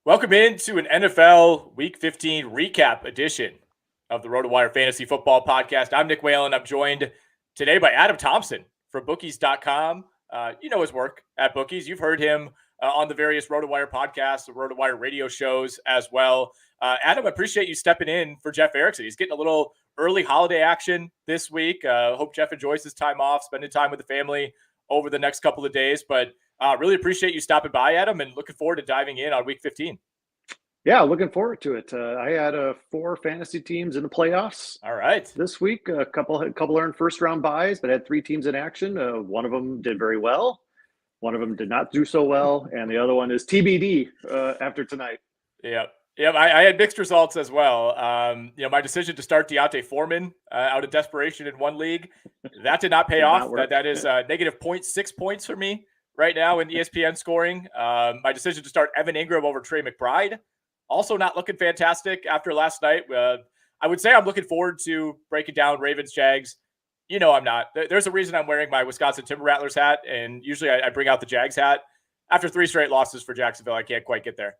Welcome into an NFL Week 15 recap edition of the RotoWire Fantasy Football Podcast. I'm Nick Whalen. I'm joined today by Adam Thompson from Bookies.com. You know his work at Bookies. You've heard him on the various RotoWire podcasts, the RotoWire radio shows as well. Adam, I appreciate you stepping in for Jeff Erickson. He's getting a little early holiday action this week. Hope Jeff enjoys his time off, spending time with the family over the next couple of days. But really appreciate you stopping by, Adam, and looking forward to diving in on Week 15. Yeah, looking forward to it. I had 4 fantasy teams in the playoffs. All right. This week, a couple earned first-round buys, but had 3 teams in action. One of them did very well. One of them did not do so well, and the other one is TBD after tonight. Yeah. I had mixed results as well. My decision to start Deontay Foreman out of desperation in one league, that did not pay off. That is negative 0.6 points for me right now in ESPN scoring. My decision to start Evan Ingram over Trey McBride, also not looking fantastic after last night. I would say I'm looking forward to breaking down Ravens, Jags. You know I'm not. There's a reason I'm wearing my Wisconsin Timber Rattlers hat, and usually I bring out the Jags hat. After 3 straight losses for Jacksonville, I can't quite get there.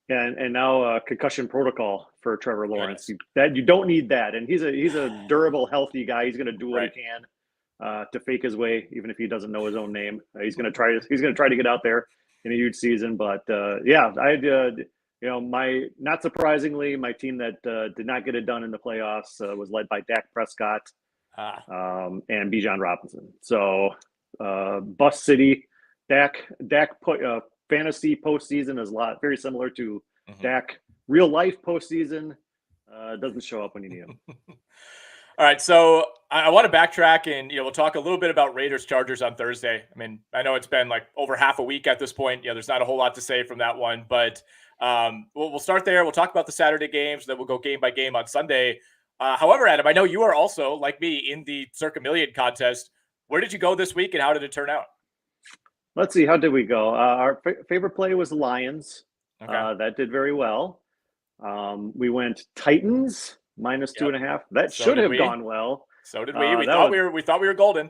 Yeah, and now concussion protocol for Trevor Lawrence. You don't need that, and he's a durable, healthy guy. He's going to do what he can to fake his way, even if he doesn't know his own name. He's going to try to get out there in a huge season. But not surprisingly, my team that did not get it done in the playoffs was led by Dak Prescott and Bijan Robinson. So Bust City, Dak fantasy postseason is very similar to Dak real life postseason. Doesn't show up when you need him. All right, so I want to backtrack and we'll talk a little bit about Raiders Chargers on Thursday. I mean, I know it's been like over half a week at this point. There's not a whole lot to say from that one, but we'll start there. We'll talk about the Saturday games, then we'll go game by game on Sunday. However, Adam, I know you are also, like me, in the Circa Million contest. Where did you go this week, and how did it turn out? Let's see. How did we go? Our favorite play was the Lions. Okay. That did very well. We went Titans minus 2.5. That should have gone well. So did we. We thought we were golden.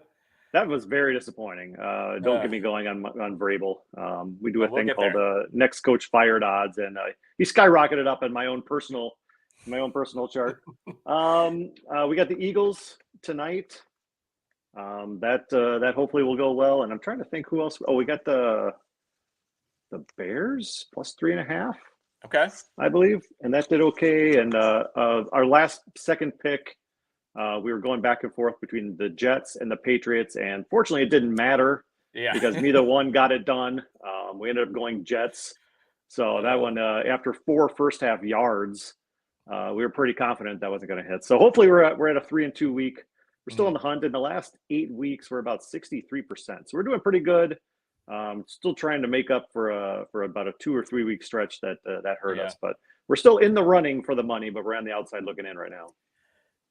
That was very disappointing. Don't get me going on Vrabel. We do a thing called next coach fired odds, and he skyrocketed up in my own personal chart. We got the Eagles tonight. That hopefully will go well. And I'm trying to think who else. Oh, we got the Bears plus 3.5. Okay, I believe, and that did okay. And our last second pick, we were going back and forth between the Jets and the Patriots, and fortunately, it didn't matter because neither one got it done. We ended up going Jets. So that one, after 4 first half yards, we were pretty confident that wasn't going to hit. So hopefully, we're at a 3-2 week. We're still on the hunt. In the last 8 weeks, we're about 63%. So we're doing pretty good. Still trying to make up for about a 2 or 3 week stretch that hurt us. But we're still in the running for the money, but we're on the outside looking in right now.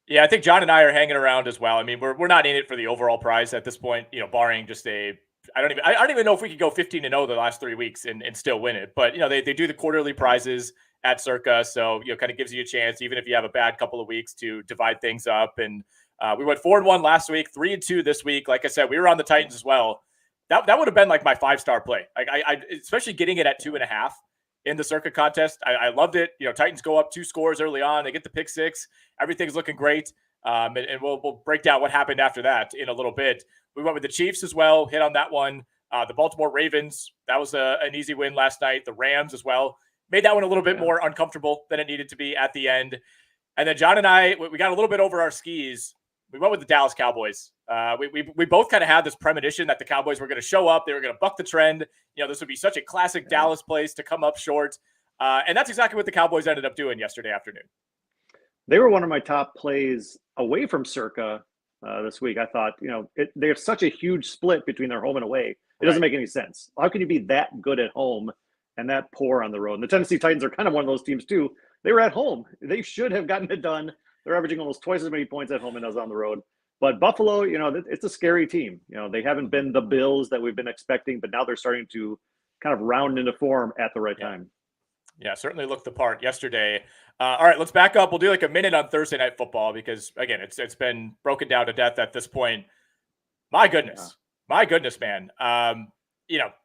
Yeah, I think John and I are hanging around as well. I mean, we're not in it for the overall prize at this point, barring just I don't even know if we could go 15-0 the last 3 weeks and still win it. But they do the quarterly prizes at Circa, so kind of gives you a chance, even if you have a bad couple of weeks, to divide things up. And we went 4-1 last week, 3-2 this week. Like I said, we were on the Titans as well. That would have been like my 5-star play. I especially getting it at 2.5 in the Circa contest. I loved it. Titans go up 2 scores early on. They get the pick 6. Everything's looking great. And we'll break down what happened after that in a little bit. We went with the Chiefs as well, hit on that one. The Baltimore Ravens, that was an easy win last night. The Rams as well. Made that one a little bit more uncomfortable than it needed to be at the end. And then John and I, we got a little bit over our skis. We went with the Dallas Cowboys. We both kind of had this premonition that the Cowboys were going to show up. They were going to buck the trend. This would be such a classic Dallas place to come up short. And that's exactly what the Cowboys ended up doing yesterday afternoon. They were one of my top plays away from Circa this week. I thought, they have such a huge split between their home and away. It doesn't make any sense. How can you be that good at home and that poor on the road? And the Tennessee Titans are kind of one of those teams too. They were at home. They should have gotten it done. They're averaging almost twice as many points at home as on the road. But Buffalo, it's a scary team. They haven't been the Bills that we've been expecting, but now they're starting to kind of round into form at the right time. Yeah, certainly looked the part yesterday. All right, let's back up. We'll do like a minute on Thursday Night Football because, again, it's been broken down to death at this point. My goodness, man.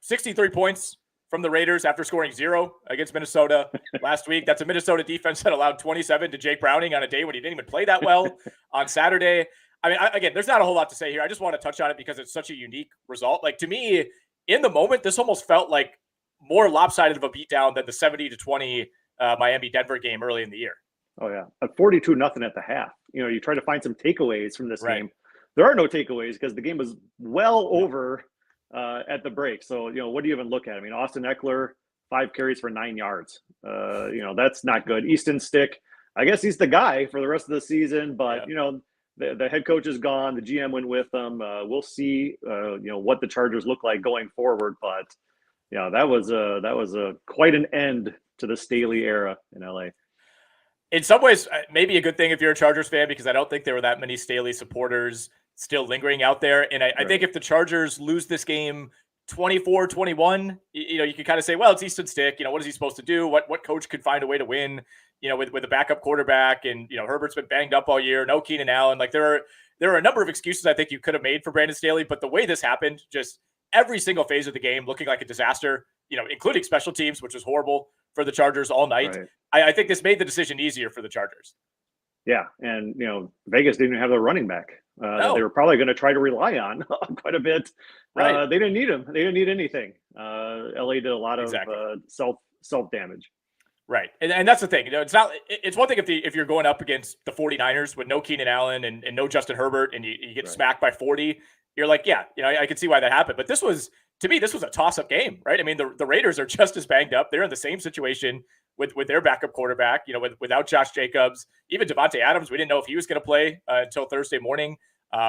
63 points from the Raiders after scoring 0 against Minnesota last week. That's a Minnesota defense that allowed 27 to Jake Browning on a day when he didn't even play that well on Saturday. I mean, again, there's not a whole lot to say here. I just want to touch on it because it's such a unique result. Like, to me, in the moment, this almost felt like more lopsided of a beatdown than the 70-20 Miami-Denver game early in the year. Oh, yeah. 42-0 at the half. You try to find some takeaways from this game. There are no takeaways because the game was well over at the break. So, what do you even look at? I mean, Austin Eckler, 5 carries for 9 yards. That's not good. Easton Stick, I guess he's the guy for the rest of the season, but, the head coach is gone. The GM went with them. We'll see, what the Chargers look like going forward. But, that was quite an end to the Staley era in LA. In some ways, maybe a good thing if you're a Chargers fan, because I don't think there were that many Staley supporters still lingering out there. And I think if the Chargers lose this game 24-21, you can kind of say, well, it's Easton Stick. What is he supposed to do? What coach could find a way to win, with a backup quarterback? And, Herbert's been banged up all year. No Keenan Allen. Like, there are a number of excuses I think you could have made for Brandon Staley. But the way this happened, just every single phase of the game looking like a disaster, including special teams, which was horrible for the Chargers all night. Right. I think this made the decision easier for the Chargers. Yeah. And, Vegas didn't even have their running back. No. They were probably going to try to rely on quite a bit. Right. They didn't need him. They didn't need anything. LA did a lot of self damage. Right. And that's the thing. It's one thing if you're going up against the 49ers with no Keenan Allen and no Justin Herbert and you get smacked by 40, you're like, yeah, I can see why that happened. But this was a toss-up game, right? I mean, the Raiders are just as banged up. They're in the same situation with their backup quarterback, without Josh Jacobs, even Devontae Adams. We didn't know if he was going to play until Thursday morning.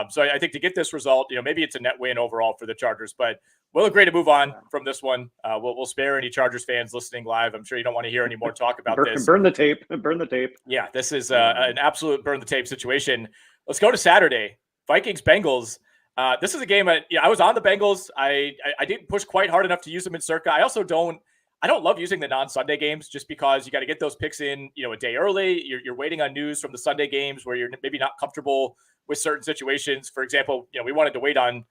So I think to get this result, maybe it's a net win overall for the Chargers, but we'll agree to move on from this one. We'll spare any Chargers fans listening live. I'm sure you don't want to hear any more talk about this. Burn the tape. Burn the tape. Yeah, this is an absolute burn the tape situation. Let's go to Saturday. Vikings-Bengals. This is a game I was on the Bengals. I didn't push quite hard enough to use them in Circa. I don't love using the non-Sunday games just because you got to get those picks in, a day early. You're waiting on news from the Sunday games where you're maybe not comfortable with certain situations. For example, we wanted to wait on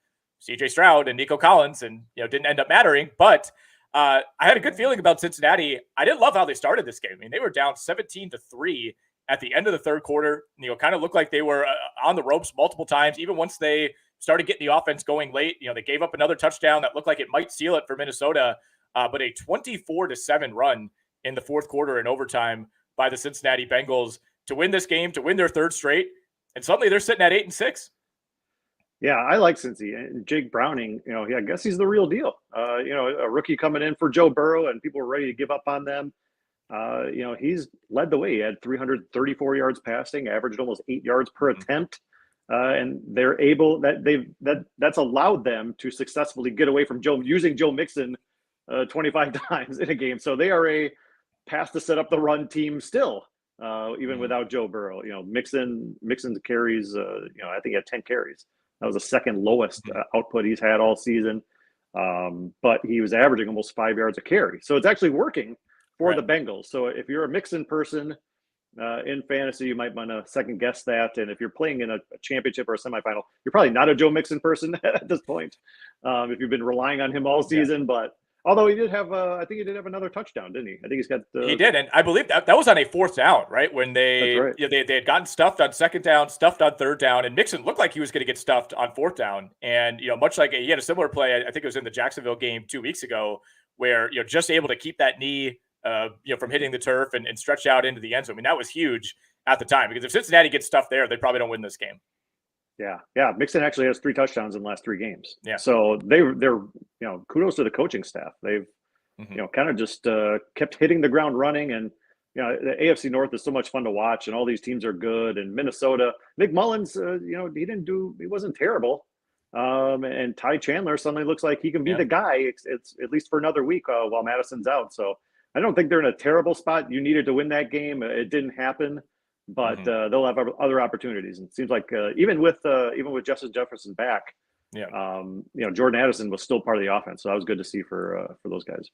CJ Stroud and Nico Collins and, didn't end up mattering. But I had a good feeling about Cincinnati. I didn't love how they started this game. I mean, they were down 17-3 at the end of the third quarter. Kind of looked like they were on the ropes multiple times. Even once they started getting the offense going late, they gave up another touchdown that looked like it might seal it for Minnesota. But a 24-7 run in the fourth quarter in overtime by the Cincinnati Bengals to win this game, to win their third straight. And suddenly they're sitting at 8-6. Yeah, I like Cincy. And Jake Browning, I guess he's the real deal. A rookie coming in for Joe Burrow, and people were ready to give up on them. He's led the way. He had 334 yards passing, averaged almost 8 yards per attempt. And they're able that's allowed them to successfully get away from using Joe Mixon 25 times in a game. So they are a pass to set up the run team still, even without Joe Burrow. Mixon carries, I think he had 10 carries. That was the second lowest output he's had all season. But he was averaging almost 5 yards a carry. So it's actually working for the Bengals. So if you're a Mixon person in fantasy, you might want to second guess that. And if you're playing in a championship or a semifinal, you're probably not a Joe Mixon person at this point. If you've been relying on him all season, but although he did have, I think he did have another touchdown, didn't he? I think he's got. He did, and I believe that was on a fourth down, right? When they had gotten stuffed on second down, stuffed on third down, and Mixon looked like he was going to get stuffed on fourth down. And much like he had a similar play, I think it was in the Jacksonville game 2 weeks ago, where just able to keep that knee, from hitting the turf and stretch out into the end zone. I mean, that was huge at the time because if Cincinnati gets stuffed there, they probably don't win this game. Yeah. Mixon actually has 3 touchdowns in the last 3 games. Yeah. So they're kudos to the coaching staff. They've kind of just kept hitting the ground running, and the AFC North is so much fun to watch, and all these teams are good. And Minnesota, Nick Mullins, he wasn't terrible. And Ty Chandler suddenly looks like he can be the guy. It's at least for another week while Madison's out. So I don't think they're in a terrible spot. You needed to win that game. It didn't happen. But they'll have other opportunities. And it seems like even with Justin Jefferson back, Jordan Addison was still part of the offense. So that was good to see for those guys.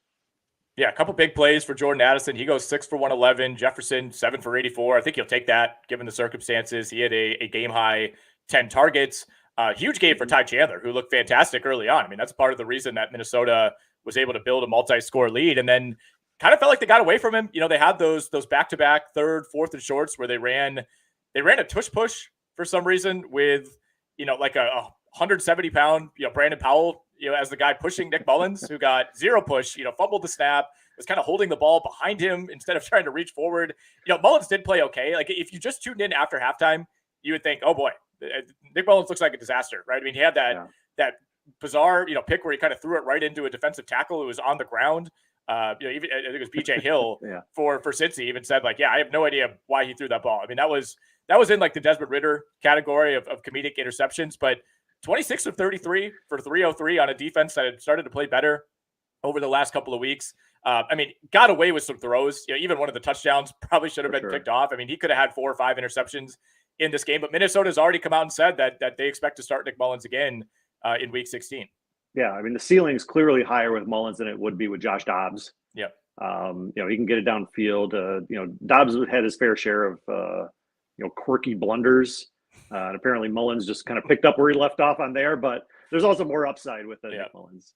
Yeah, a couple big plays for Jordan Addison. He goes 6 for 111. Jefferson 7 for 84. I think he'll take that given the circumstances. He had a game high 10 targets. Huge game for Ty Chandler, who looked fantastic early on. I mean, that's part of the reason that Minnesota was able to build a multi-score lead, and then kind of felt like they got away from him. They had those back-to-back third, fourth, and shorts where they ran a tush push for some reason with, like a 170-pound, Brandon Powell, as the guy pushing Nick Mullins, who got zero push, fumbled the snap, was kind of holding the ball behind him instead of trying to reach forward. Mullins did play okay. Like, if you just tuned in after halftime, you would think, oh boy, Nick Mullins looks like a disaster, right? I mean, he had that bizarre, pick where he kind of threw it right into a defensive tackle who was on the ground. Even I think it was BJ Hill for Cincy even said, like, yeah, I have no idea why he threw that ball. I mean, that was in like the Desmond Ridder category of comedic interceptions, but 26 of 33 for 303 on a defense that had started to play better over the last couple of weeks. I mean, got away with some throws. Even one of the touchdowns probably should have been picked off. I mean, he could have had 4 or 5 interceptions in this game, but Minnesota's already come out and said that they expect to start Nick Mullins again in Week 16. Yeah, I mean, the ceiling's clearly higher with Mullins than it would be with Josh Dobbs. Yeah. He can get it downfield. Dobbs had his fair share of, quirky blunders. And apparently Mullins just kind of picked up where he left off on there, but there's also more upside with Nick Mullins.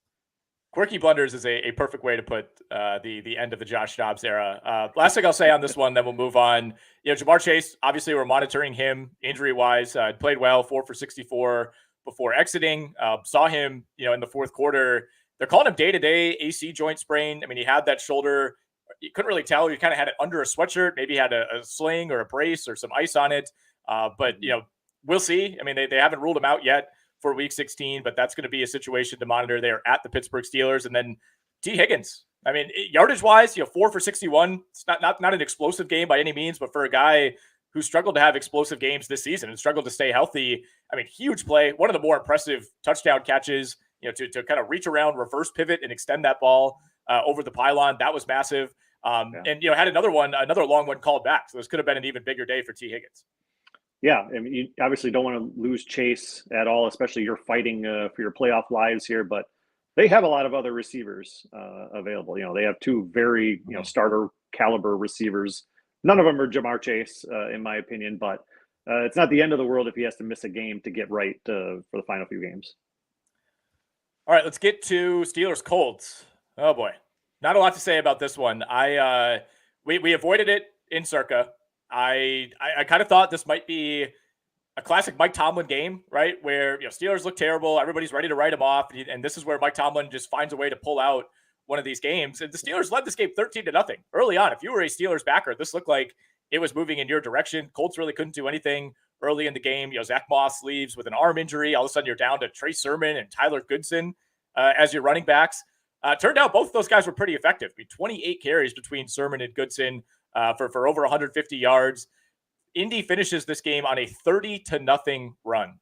Quirky blunders is a perfect way to put the end of the Josh Dobbs era. Last thing I'll say on this one, then we'll move on. Ja'Marr Chase, obviously we're monitoring him injury-wise. Played well, 4 for 64 before exiting. Saw him, in the fourth quarter. They're calling him day-to-day AC joint sprain. I mean, he had that shoulder. You couldn't really tell. He kind of had it under a sweatshirt. Maybe he had a sling or a brace or some ice on it. But, we'll see. I mean, they haven't ruled him out yet for Week 16, but that's going to be a situation to monitor. They are at the Pittsburgh Steelers. And then T. Higgins. I mean, yardage-wise, 4 for 61. It's not an explosive game by any means, but for a guy who struggled to have explosive games this season and struggled to stay healthy, I mean, huge play. One of the more impressive touchdown catches, to kind of reach around, reverse pivot, and extend that ball over the pylon. That was massive. And, had another long one called back. So this could have been an even bigger day for T. Higgins. Yeah, I mean, you obviously don't want to lose Chase at all, especially you're fighting for your playoff lives here. But they have a lot of other receivers available. They have 2 very starter caliber receivers. None of them are Ja'Marr Chase, in my opinion. But it's not the end of the world if he has to miss a game to get right for the final few games. All right, let's get to Steelers-Colts. Oh boy, not a lot to say about this one. We avoided it in Circa. I kind of thought this might be a classic Mike Tomlin game, right? Where, Steelers look terrible. Everybody's ready to write him off. And this is where Mike Tomlin just finds a way to pull out one of these games. And the Steelers led this game 13-0 early on. If you were a Steelers backer, this looked like it was moving in your direction. Colts really couldn't do anything early in the game. Zach Moss leaves with an arm injury. All of a sudden you're down to Trey Sermon and Tyler Goodson as your running backs. Turned out both of those guys were pretty effective. 28 carries between Sermon and Goodson for over 150 yards. Indy finishes this game on a 30-0 run.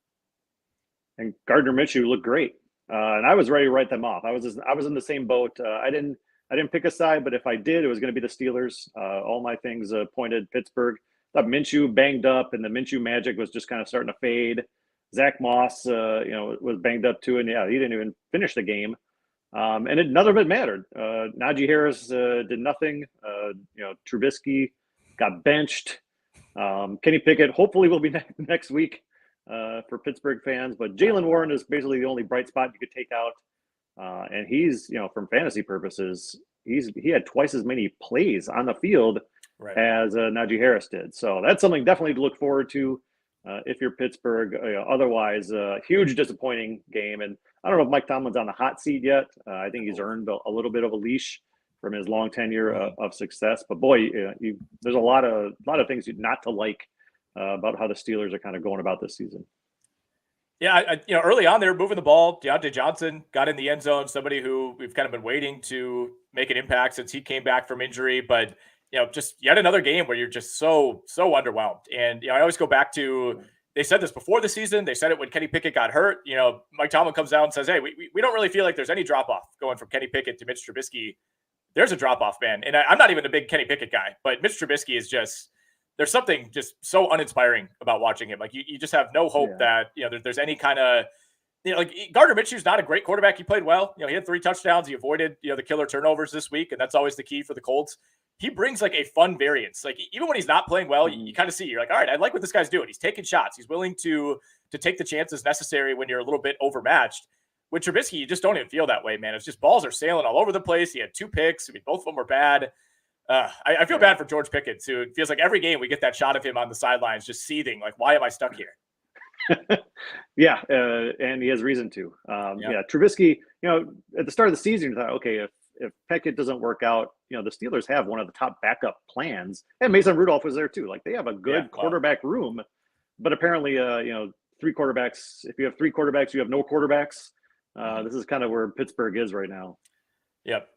And Gardner Minshew looked great. And I was ready to write them off. I was in the same boat. I didn't pick a side, but if I did, it was going to be the Steelers. All my things pointed Pittsburgh. Thought Minshew banged up, and the Minshew magic was just kind of starting to fade. Zach Moss, was banged up too, and he didn't even finish the game. And none of it mattered. Najee Harris did nothing. Trubisky got benched. Kenny Pickett hopefully will be next week for Pittsburgh fans, but Jaylen Warren is basically the only bright spot you could take out. And he's, from fantasy purposes, he had twice as many plays on the field as Najee Harris did. So that's something definitely to look forward to if you're Pittsburgh. Otherwise, huge disappointing game. And I don't know if Mike Tomlin's on the hot seat yet. I think he's earned a little bit of a leash from his long tenure of success. But boy, there's a lot of things not to like about how the Steelers are kind of going about this season. Yeah, early on they were moving the ball. Deontay Johnson got in the end zone, somebody who we've kind of been waiting to make an impact since he came back from injury. But just yet another game where you're just so underwhelmed. And I always go back to, they said this before the season. They said it when Kenny Pickett got hurt. Mike Tomlin comes out and says, hey, we don't really feel like there's any drop-off going from Kenny Pickett to Mitch Trubisky. There's a drop-off, man. And I'm not even a big Kenny Pickett guy, but Mitch Trubisky is just, there's something just so uninspiring about watching him. Like you just have no hope that, there's any kind of, like Gardner Minshew's not a great quarterback. He played well. He had 3 touchdowns. He avoided, the killer turnovers this week. And that's always the key for the Colts. He brings like a fun variance. Like even when he's not playing well, you kind of see, you're like, all right, I like what this guy's doing. He's taking shots. He's willing to take the chances necessary when you're a little bit overmatched. with Trubisky, you just don't even feel that way, man. It's just balls are sailing all over the place. He had 2 picks. I mean, both of them were bad. I feel bad for George Pickett, too. It feels like every game we get that shot of him on the sidelines just seething. Like, why am I stuck here? And he has reason to. Trubisky, at the start of the season, you thought, okay, if Pickett doesn't work out, the Steelers have one of the top backup plans. And Mason Rudolph was there, too. Like, they have a good quarterback room. But apparently, 3 quarterbacks, if you have 3 quarterbacks, you have no quarterbacks. This is kind of where Pittsburgh is right now. Yep.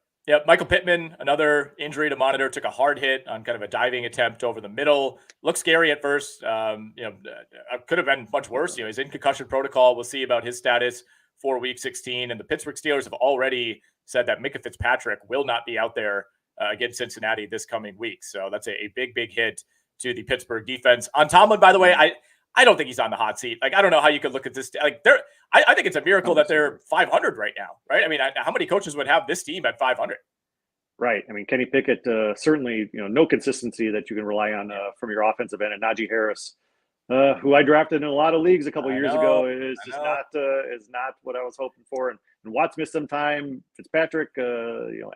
Michael Pittman, another injury to monitor, took a hard hit on kind of a diving attempt over the middle. Looked scary at first. Could have been much worse. He's in concussion protocol. We'll see about his status for Week 16. And the Pittsburgh Steelers have already said that Micah Fitzpatrick will not be out there against Cincinnati this coming week. So that's a big, big hit to the Pittsburgh defense. On Tomlin, by the way, I don't think he's on the hot seat. Like, I don't know how you could look at this. Like, I think it's a miracle that they're 500 right now, right? I mean, how many coaches would have this team at 500? Right. I mean, Kenny Pickett, certainly, no consistency that you can rely on from your offensive end. And Najee Harris, who I drafted in a lot of leagues a couple of years ago, is not what I was hoping for. And Watt's missed some time. Fitzpatrick,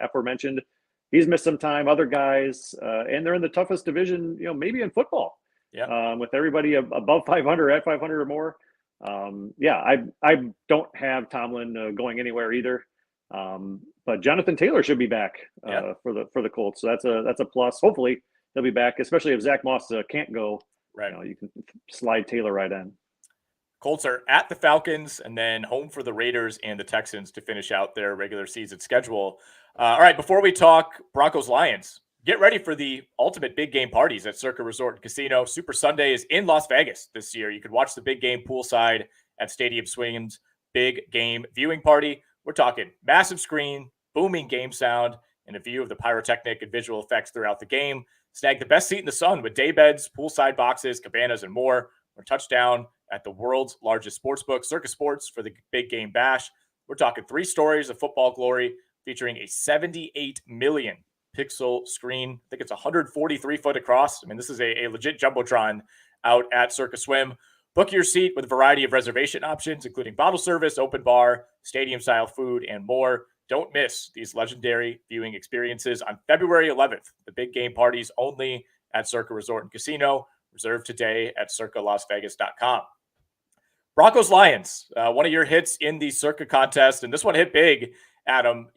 aforementioned, he's missed some time. Other guys, and they're in the toughest division, maybe in football. Yeah. With everybody above 500, at 500 or more. I don't have Tomlin going anywhere either. But Jonathan Taylor should be back for the Colts. So that's a plus. Hopefully he'll be back, especially if Zach Moss can't go. Right. You can slide Taylor right in. Colts are at the Falcons and then home for the Raiders and the Texans to finish out their regular season schedule. All right, before we talk Broncos-Lions, get ready for the ultimate big game parties at Circa Resort and Casino. Super Sunday is in Las Vegas this year. You could watch the big game poolside at Stadium Swing's big game viewing party. We're talking massive screen, booming game sound, and a view of the pyrotechnic and visual effects throughout the game. Snag the best seat in the sun with day beds, poolside boxes, cabanas, and more. Or touchdown at the world's largest sportsbook, Circa Sports, for the big game bash. We're talking 3 stories of football glory featuring a 78 million pixel screen. I think it's 143 foot across. I mean, this is a legit Jumbotron out at Circa Swim. Book your seat with a variety of reservation options, including bottle service, open bar, stadium-style food, and more. Don't miss these legendary viewing experiences on February 11th. The big game parties only at Circa Resort and Casino. Reserve today at circalasvegas.com. Broncos-Lions, one of your hits in the Circa contest, and this one hit big, Adam.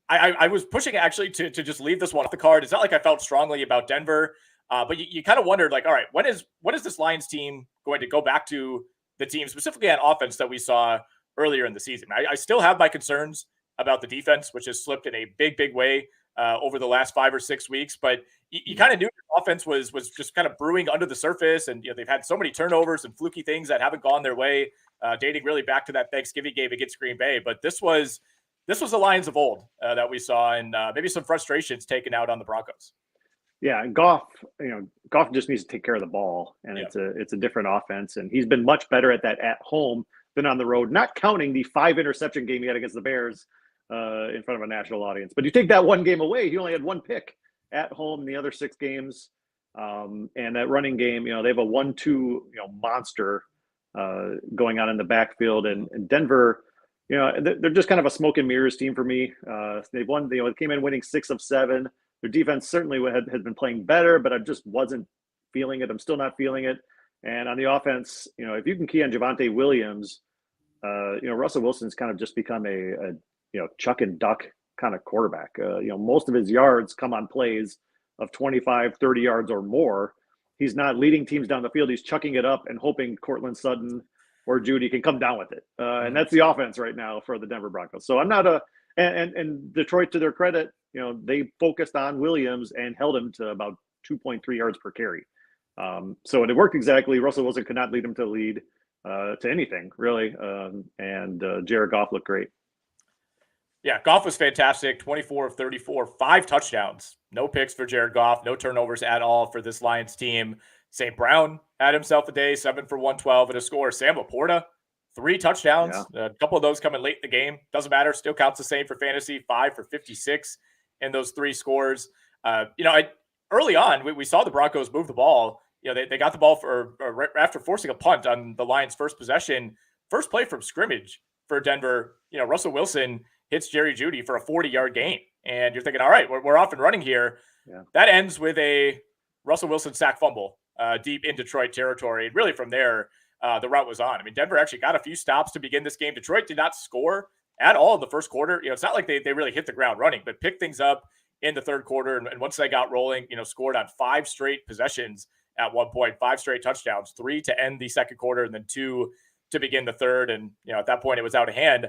I was pushing actually to just leave this one off the card. It's not like I felt strongly about Denver, but you kind of wondered, like, all right, when is this Lions team going to go back to the team, specifically on offense, that we saw earlier in the season? I still have my concerns about the defense, which has slipped in a big, big way over the last 5 or 6 weeks. But you kind of knew the offense was just kind of brewing under the surface, and they've had so many turnovers and fluky things that haven't gone their way, dating really back to that Thanksgiving game against Green Bay. But this was the Lions of old that we saw, and maybe some frustrations taken out on the Broncos. Yeah, and Goff just needs to take care of the ball, and it's a different offense, and he's been much better at that at home than on the road. Not counting the 5 interception game he had against the Bears in front of a national audience, but you take that one game away, he only had 1 pick at home in the other 6 games, and that running game, they have a 1-2 monster going on in the backfield, and Denver. They're just kind of a smoke and mirrors team for me. They've won. They came in winning 6 of 7. Their defense certainly has been playing better, but I just wasn't feeling it. I'm still not feeling it. And on the offense, if you can key on Javonte Williams, Russell Wilson's kind of just become a chuck and duck kind of quarterback. Most of his yards come on plays of 25, 30 yards or more. He's not leading teams down the field. He's chucking it up and hoping Cortland Sutton or Judy can come down with it. And that's the offense right now for the Denver Broncos. So I'm not and Detroit, to their credit, they focused on Williams and held him to about 2.3 yards per carry. So it worked exactly. Russell Wilson could not lead him to lead to anything, really. And Jared Goff looked great. Yeah, Goff was fantastic. 24 of 34, 5 touchdowns. No picks for Jared Goff. No turnovers at all for this Lions team. St. Brown had himself a day, 7 for 112 and a score. Sam Laporta, 3 touchdowns. Yeah. A couple of those coming late in the game. Doesn't matter. Still counts the same for fantasy. 5 for 56 in those 3 scores. Early on, we saw the Broncos move the ball. They got the ball after forcing a punt on the Lions' first possession. First play from scrimmage, for Denver, Russell Wilson hits Jerry Jeudy for a 40-yard gain. And you're thinking, all right, we're off and running here. Yeah. That ends with a Russell Wilson sack fumble deep in Detroit territory. And really from there, the route was on. I mean, Denver actually got a few stops to begin this game. Detroit did not score at all in the first quarter. It's not like they really hit the ground running, but picked things up in the third quarter. And once they got rolling, scored on 5 straight possessions at one point, 5 straight touchdowns, 3 to end the second quarter, and then 2 to begin the third. And, at that point, it was out of hand.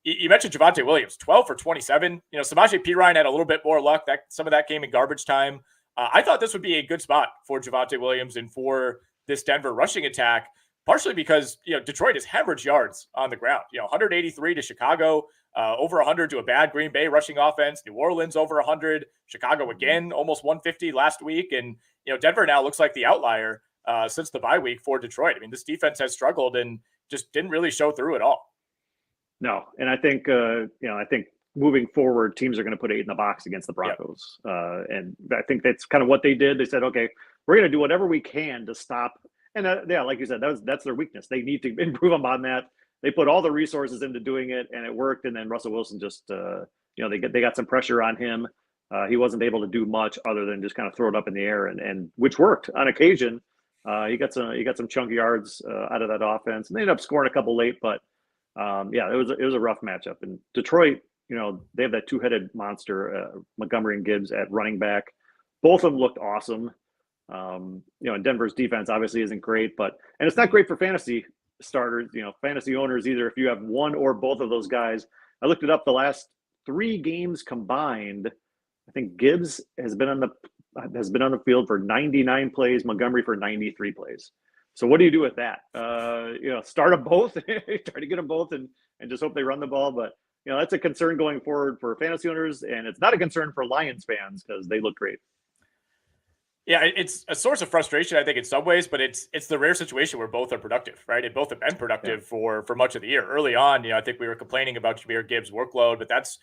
You mentioned Javonte Williams, 12 for 27. Samaje Perine had a little bit more luck. Some of that came in garbage time. I thought this would be a good spot for Javonte Williams and for this Denver rushing attack, partially because, Detroit is hemorrhage yards on the ground. 183 to Chicago, over 100 to a bad Green Bay rushing offense. New Orleans over 100. Chicago again, almost 150 last week. And, Denver now looks like the outlier since the bye week for Detroit. I mean, this defense has struggled and just didn't really show through at all. No, and I think moving forward, teams are going to put 8 in the box against the Broncos, and I think that's kind of what they did. They said, okay, we're going to do whatever we can to stop. And like you said, that's their weakness. They need to improve upon that. They put all the resources into doing it, and it worked. And then Russell Wilson just, they got some pressure on him. He wasn't able to do much other than just kind of throw it up in the air, and which worked on occasion. He got some chunky yards out of that offense, and they ended up scoring a couple late, but. It was a rough matchup. And Detroit, they have that 2-headed monster, Montgomery and Gibbs at running back. Both of them looked awesome. And Denver's defense obviously isn't great, and it's not great for fantasy starters, fantasy owners either. If you have one or both of those guys, I looked it up. The last 3 games combined, I think Gibbs has been on the field for 99 plays, Montgomery for 93 plays. So what do you do with that? Start them both, try to get them both and just hope they run the ball. But, that's a concern going forward for fantasy owners. And it's not a concern for Lions fans because they look great. Yeah, it's a source of frustration, I think, in some ways, but it's the rare situation where both are productive, right? And both have been productive for much of the year. Early on, I think we were complaining about Jahmyr Gibbs' workload, but that's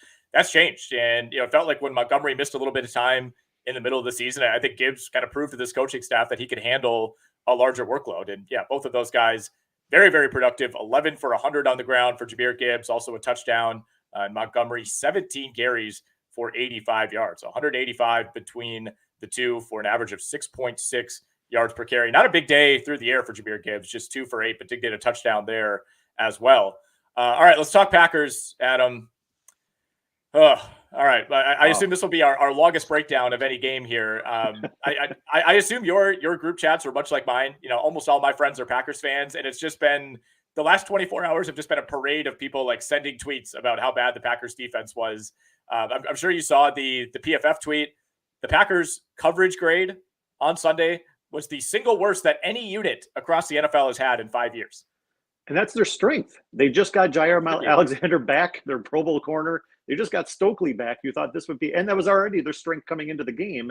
changed. And, it felt like when Montgomery missed a little bit of time in the middle of the season, I think Gibbs kind of proved to this coaching staff that he could handle a larger workload. And both of those guys, very, very productive. 11 for 100 on the ground for Jahmyr Gibbs, also a touchdown. And Montgomery, 17 carries for 85 yards. 185 between the two for an average of 6.6 yards per carry. Not a big day through the air for Jahmyr Gibbs, just 2 for 8, but did get a touchdown there as well. All right, let's talk Packers, Adam. All right. I assume this will be our longest breakdown of any game here. I assume your group chats are much like mine. Almost all my friends are Packers fans, and it's just been the last 24 hours have just been a parade of people like sending tweets about how bad the Packers defense was. I'm sure you saw the PFF tweet. The Packers coverage grade on Sunday was the single worst that any unit across the NFL has had in 5 years. And that's their strength. They just got Jair Alexander back, their Pro Bowl corner. They just got Stokely back. You thought this would be, and that was already their strength coming into the game.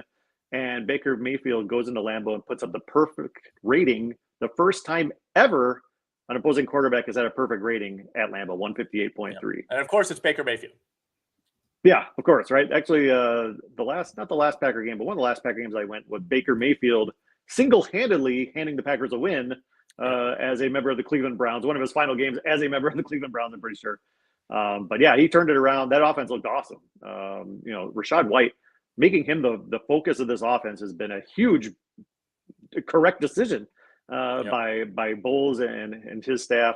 And Baker Mayfield goes into Lambeau and puts up the perfect rating. The first time ever an opposing quarterback has had a perfect rating at Lambeau, 158.3. Yeah. And of course, it's Baker Mayfield. Yeah, of course, right? Actually, not the last Packer game, but one of the last Packer games I went with Baker Mayfield single-handedly handing the Packers a win as a member of the Cleveland Browns. One of his final games as a member of the Cleveland Browns, I'm pretty sure. But yeah, he turned it around. That offense looked awesome. Rachaad White, making him the focus of this offense has been a huge, correct decision by Bowles and his staff.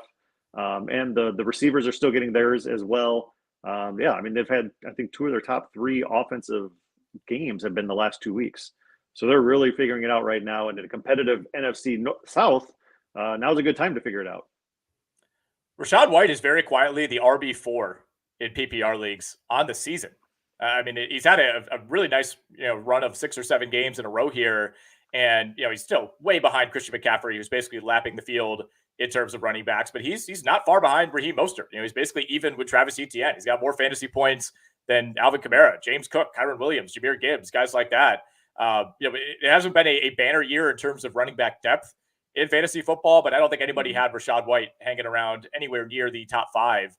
And the receivers are still getting theirs as well. They've had, I think, 2 of their top 3 offensive games have been the last 2 weeks. So they're really figuring it out right now. And in a competitive NFC South, now's a good time to figure it out. Rachaad White is very quietly the RB4 in PPR leagues on the season. He's had a really nice run of 6 or 7 games in a row here. And, he's still way behind Christian McCaffrey, who's basically lapping the field in terms of running backs, but he's not far behind Raheem Mostert. He's basically even with Travis Etienne. He's got more fantasy points than Alvin Kamara, James Cook, Kyron Williams, Jahmyr Gibbs, guys like that. It hasn't been a banner year in terms of running back depth in fantasy football, but I don't think anybody had Rachaad White hanging around anywhere near the top 5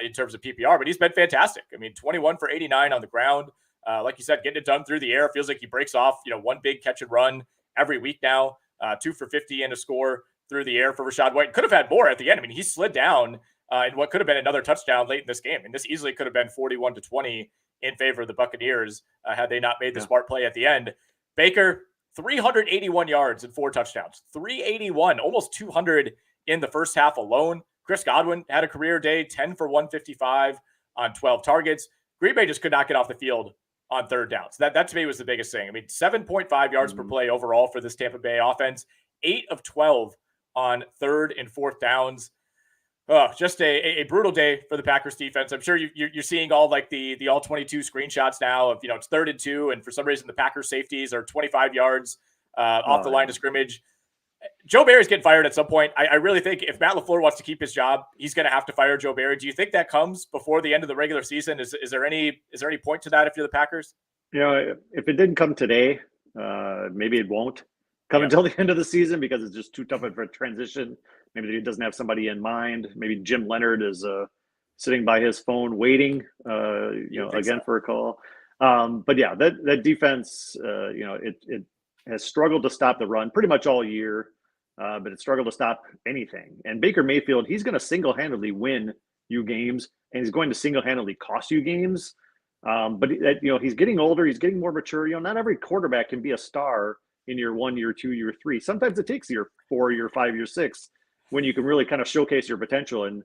in terms of PPR, but he's been fantastic. 21 for 89 on the ground. Like you said, getting it done through the air. Feels like he breaks off, one big catch and run every week now. 2 for 50 and a score through the air for Rachaad White. Could have had more at the end. He slid down in what could have been another touchdown late in this game. And this easily could have been 41-20 in favor of the Buccaneers had they not made the smart play at the end. Baker, 381 yards and 4 touchdowns. 381, almost 200 in the first half alone. Chris Godwin had a career day, 10 for 155 on 12 targets. Green Bay just could not get off the field on third downs. That to me was the biggest thing. I mean, 7.5 yards per play overall for this Tampa Bay offense, 8 of 12 on third and fourth downs. Just a brutal day for the Packers defense. I'm sure you're seeing all like the all 22 screenshots now of, it's 3rd and 2. And for some reason, the Packers safeties are 25 yards off the line of scrimmage. Joe Barry's getting fired at some point. I really think if Matt LaFleur wants to keep his job, he's going to have to fire Joe Barry. Do you think that comes before the end of the regular season? Is there any point to that if you're the Packers? If it didn't come today, maybe it won't come until the end of the season because it's just too tough of a transition. Maybe he doesn't have somebody in mind. Maybe Jim Leonard is sitting by his phone waiting, again for a call. But yeah, that defense, it has struggled to stop the run pretty much all year, but it struggled to stop anything. And Baker Mayfield, he's going to single-handedly win you games, and he's going to single-handedly cost you games. But he's getting older, he's getting more mature. Not every quarterback can be a star in year 1, year 2, year 3. Sometimes it takes year 4, year 5, year 6 when you can really kind of showcase your potential. And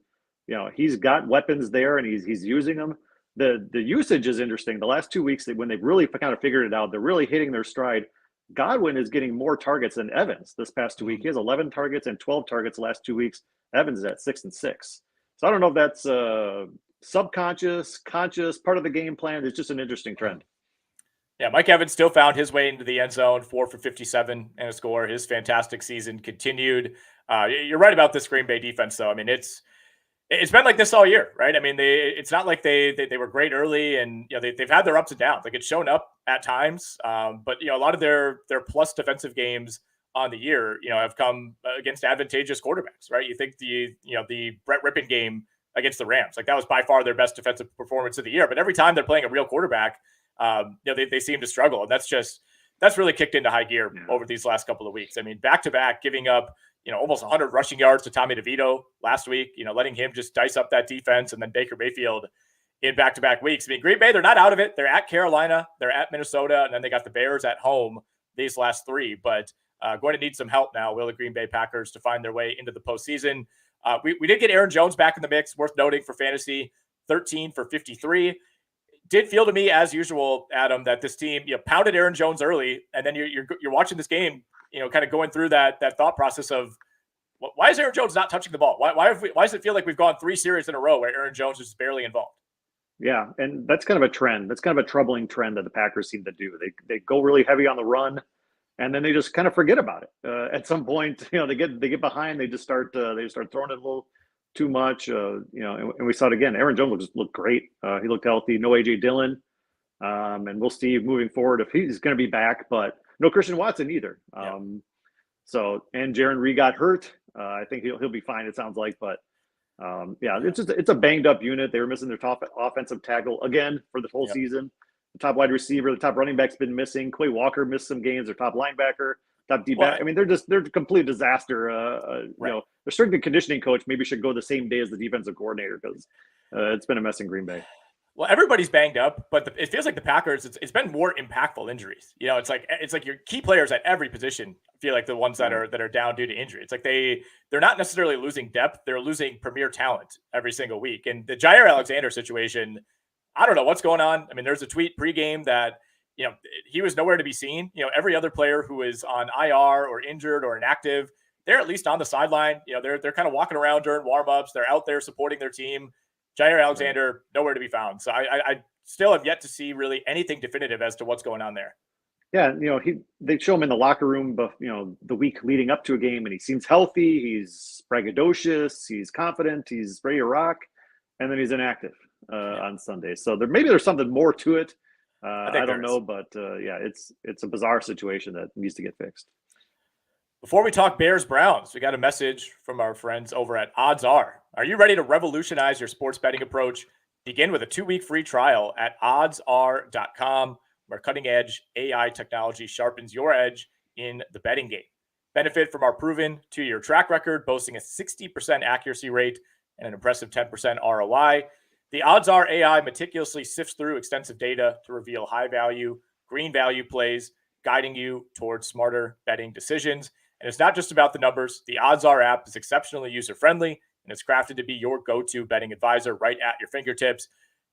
he's got weapons there, and he's using them. The usage is interesting. The last 2 weeks, when they've really kind of figured it out, they're really hitting their stride. Godwin is getting more targets than Evans this past 2 weeks. He has 11 targets and 12 targets the last 2 weeks. Evans is at 6 and 6. So I don't know if that's subconscious, conscious, part of the game plan. It's just an interesting trend. Yeah, Mike Evans still found his way into the end zone, 4 for 57 and a score. His fantastic season continued. You're right about this Green Bay defense, though. I mean, it's been like this all year, right? I mean, it's not like they were great early, and they've had their ups and downs. Like, it's shown up at times, but a lot of their plus defensive games on the year, have come against advantageous quarterbacks, right? You think the Brett Rippon game against the Rams, like that was by far their best defensive performance of the year. But every time they're playing a real quarterback, they seem to struggle, and that's really kicked into high gear over these last couple of weeks. I mean, back to back, giving up almost 100 rushing yards to Tommy DeVito last week, letting him just dice up that defense, and then Baker Mayfield in back-to-back weeks. I mean, Green Bay, they're not out of it. They're at Carolina, they're at Minnesota, and then they got the Bears at home these last 3, but going to need some help now, will the Green Bay Packers, to find their way into the postseason. We did get Aaron Jones back in the mix, worth noting for fantasy, 13 for 53. Did feel to me, as usual, Adam, that this team pounded Aaron Jones early, and then you're watching this game, kind of going through that thought process of why is Aaron Jones not touching the ball? Why does it feel like we've gone 3 series in a row where Aaron Jones is barely involved? Yeah, and that's kind of a trend. That's kind of a troubling trend that the Packers seem to do. They go really heavy on the run, and then they just kind of forget about it. At some point, they get behind. They just start throwing it a little too much. And we saw it again. Aaron Jones looked great. He looked healthy. No A.J. Dillon, and we'll see moving forward if he's going to be back. But no Christian Watson either. And Jaron Reed got hurt. I think he'll be fine. It sounds like, but it's a banged up unit. They were missing their top offensive tackle again for the whole season. The top wide receiver, the top running back's been missing. Quay Walker missed some games. Their top linebacker, top D back. I mean, they're a complete disaster. Their strength and conditioning coach maybe should go the same day as the defensive coordinator because it's been a mess in Green Bay. Well, everybody's banged up, but it feels like the Packers, it's been more impactful injuries. It's like your key players at every position feel like the ones that are down due to injury. It's like they're not necessarily losing depth, they're losing premier talent every single week. And the Jair Alexander situation, I don't know what's going on. I mean, there's a tweet pregame that he was nowhere to be seen. Every other player who is on IR or injured or inactive, they're at least on the sideline. They're kind of walking around during warmups. They're out there supporting their team. Jair Alexander, nowhere to be found. So I still have yet to see really anything definitive as to what's going on there. Yeah, they show him in the locker room, but the week leading up to a game, and he seems healthy. He's braggadocious. He's confident. He's ready to rock, and then he's inactive on Sunday. So there's something more to it. I don't know, but it's a bizarre situation that needs to get fixed. Before we talk Bears-Browns, we got a message from our friends over at Odds Are. Are you ready to revolutionize your sports betting approach? Begin with a 2-week free trial at oddsr.com, where cutting-edge AI technology sharpens your edge in the betting game. Benefit from our proven 2-year track record, boasting a 60% accuracy rate, and an impressive 10% ROI. The odds are AI meticulously sifts through extensive data to reveal high value, green value plays, guiding you towards smarter betting decisions. And it's not just about the numbers. The Odds Are app is exceptionally user-friendly, and it's crafted to be your go-to betting advisor right at your fingertips.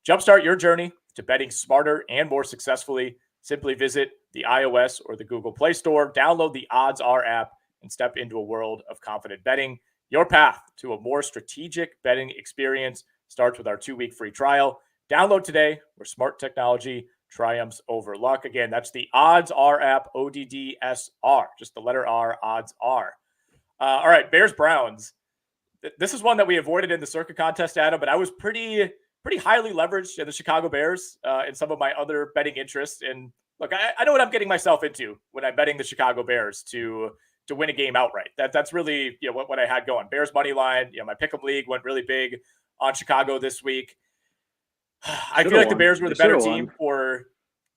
Jumpstart your journey to betting smarter and more successfully. Simply visit the iOS or the Google Play Store, download the Odds Are app, and step into a world of confident betting. Your path to a more strategic betting experience starts with our 2-week free trial. Download today, where smart technology triumphs over luck. Again, that's the Odds Are app, ODDSR, just the letter R, Odds Are. All right, Bears-Browns. This is one that we avoided in the Circa contest, Adam, but I was pretty highly leveraged in the Chicago Bears in some of my other betting interests. And look, I know what I'm getting myself into when I'm betting the Chicago Bears to win a game outright. That's really what I had going. Bears money line. My pick'em league went really big on Chicago this week. I feel like the Bears were the better team for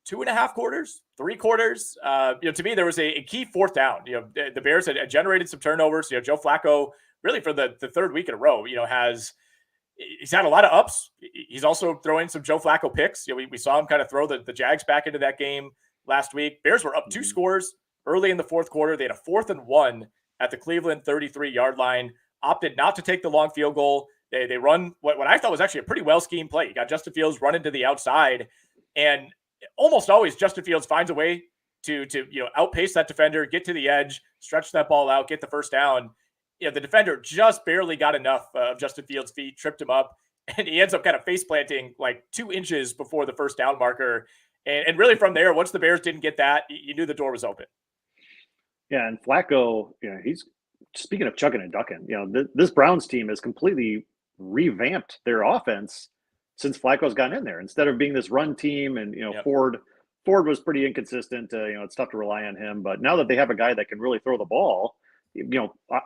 2.5 quarters, 3 quarters. To me, there was a key fourth down. The Bears had generated some turnovers. Joe Flacco, really for the third week in a row, he's had a lot of ups. He's also throwing some Joe Flacco picks. We saw him kind of throw the Jags back into that game last week. Bears were up 2 scores early in the fourth quarter. They had a 4th and 1 at the Cleveland 33-yard line, opted not to take the long field goal. They run what I thought was actually a pretty well-schemed play. You got Justin Fields running to the outside, and almost always Justin Fields finds a way to outpace that defender, get to the edge, stretch that ball out, get the first down. The defender just barely got enough of Justin Fields' feet, tripped him up, and he ends up kind of face planting like 2 inches before the first down marker. And really from there, once the Bears didn't get that, you knew the door was open. Yeah, and Flacco, he's speaking of chucking and ducking. This Browns team has completely revamped their offense since Flacco's gotten in there. Instead of being this run team, and Ford was pretty inconsistent. It's tough to rely on him, but now that they have a guy that can really throw the ball,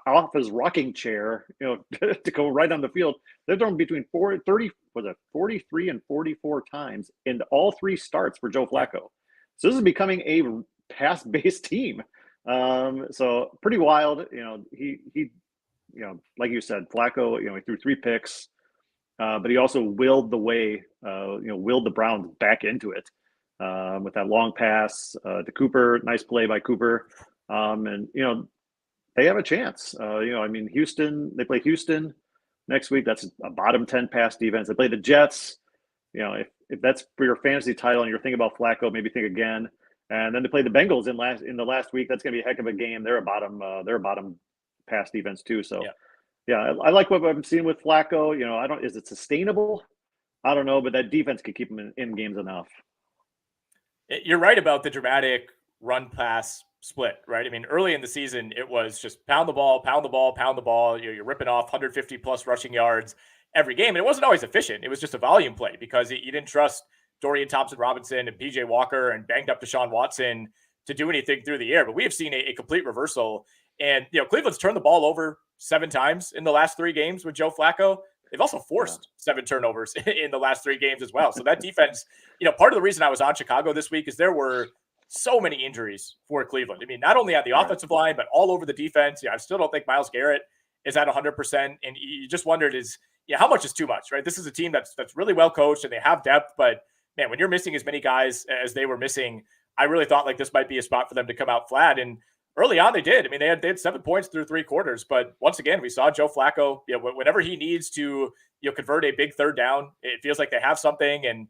off his rocking chair, to go right on the field, they're thrown between 43 and 44 times in all 3 starts for Joe Flacco. So this is becoming a pass-based team. So pretty wild. He like you said, Flacco, he threw 3 picks, but he also willed the Browns back into it with that long pass to Cooper. Nice play by Cooper. And they have a chance. Houston, they play Houston next week. That's a bottom 10 pass defense. They play the Jets. If that's for your fantasy title and you're thinking about Flacco, maybe think again. And then they play the Bengals in the last week. That's going to be a heck of a game. They're a bottom pass defense too. So yeah, I like what I'm seeing with Flacco. Is it sustainable? I don't know, but that defense could keep him in games enough. You're right about the dramatic run pass split, right? Early in the season, it was just pound the ball, pound the ball, pound the ball. You're ripping off 150 plus rushing yards every game. And it wasn't always efficient. It was just a volume play because you didn't trust Dorian Thompson-Robinson and PJ Walker and banged up Deshaun Watson to do anything through the air. But we have seen a complete reversal. And, Cleveland's turned the ball over 7 times in the last 3 games with Joe Flacco. They've also forced 7 turnovers in the last 3 games as well. So that defense, part of the reason I was on Chicago this week is there were so many injuries for Cleveland. Not only on the offensive line, but all over the defense. I still don't think Myles Garrett is at 100%. And you just wondered how much is too much, right? This is a team that's really well coached and they have depth, but man, when you're missing as many guys as they were missing, I really thought like this might be a spot for them to come out flat. And early on they did. They had 7 points through 3 quarters, but once again, we saw Joe Flacco, whenever he needs to, convert a big third down, it feels like they have something. And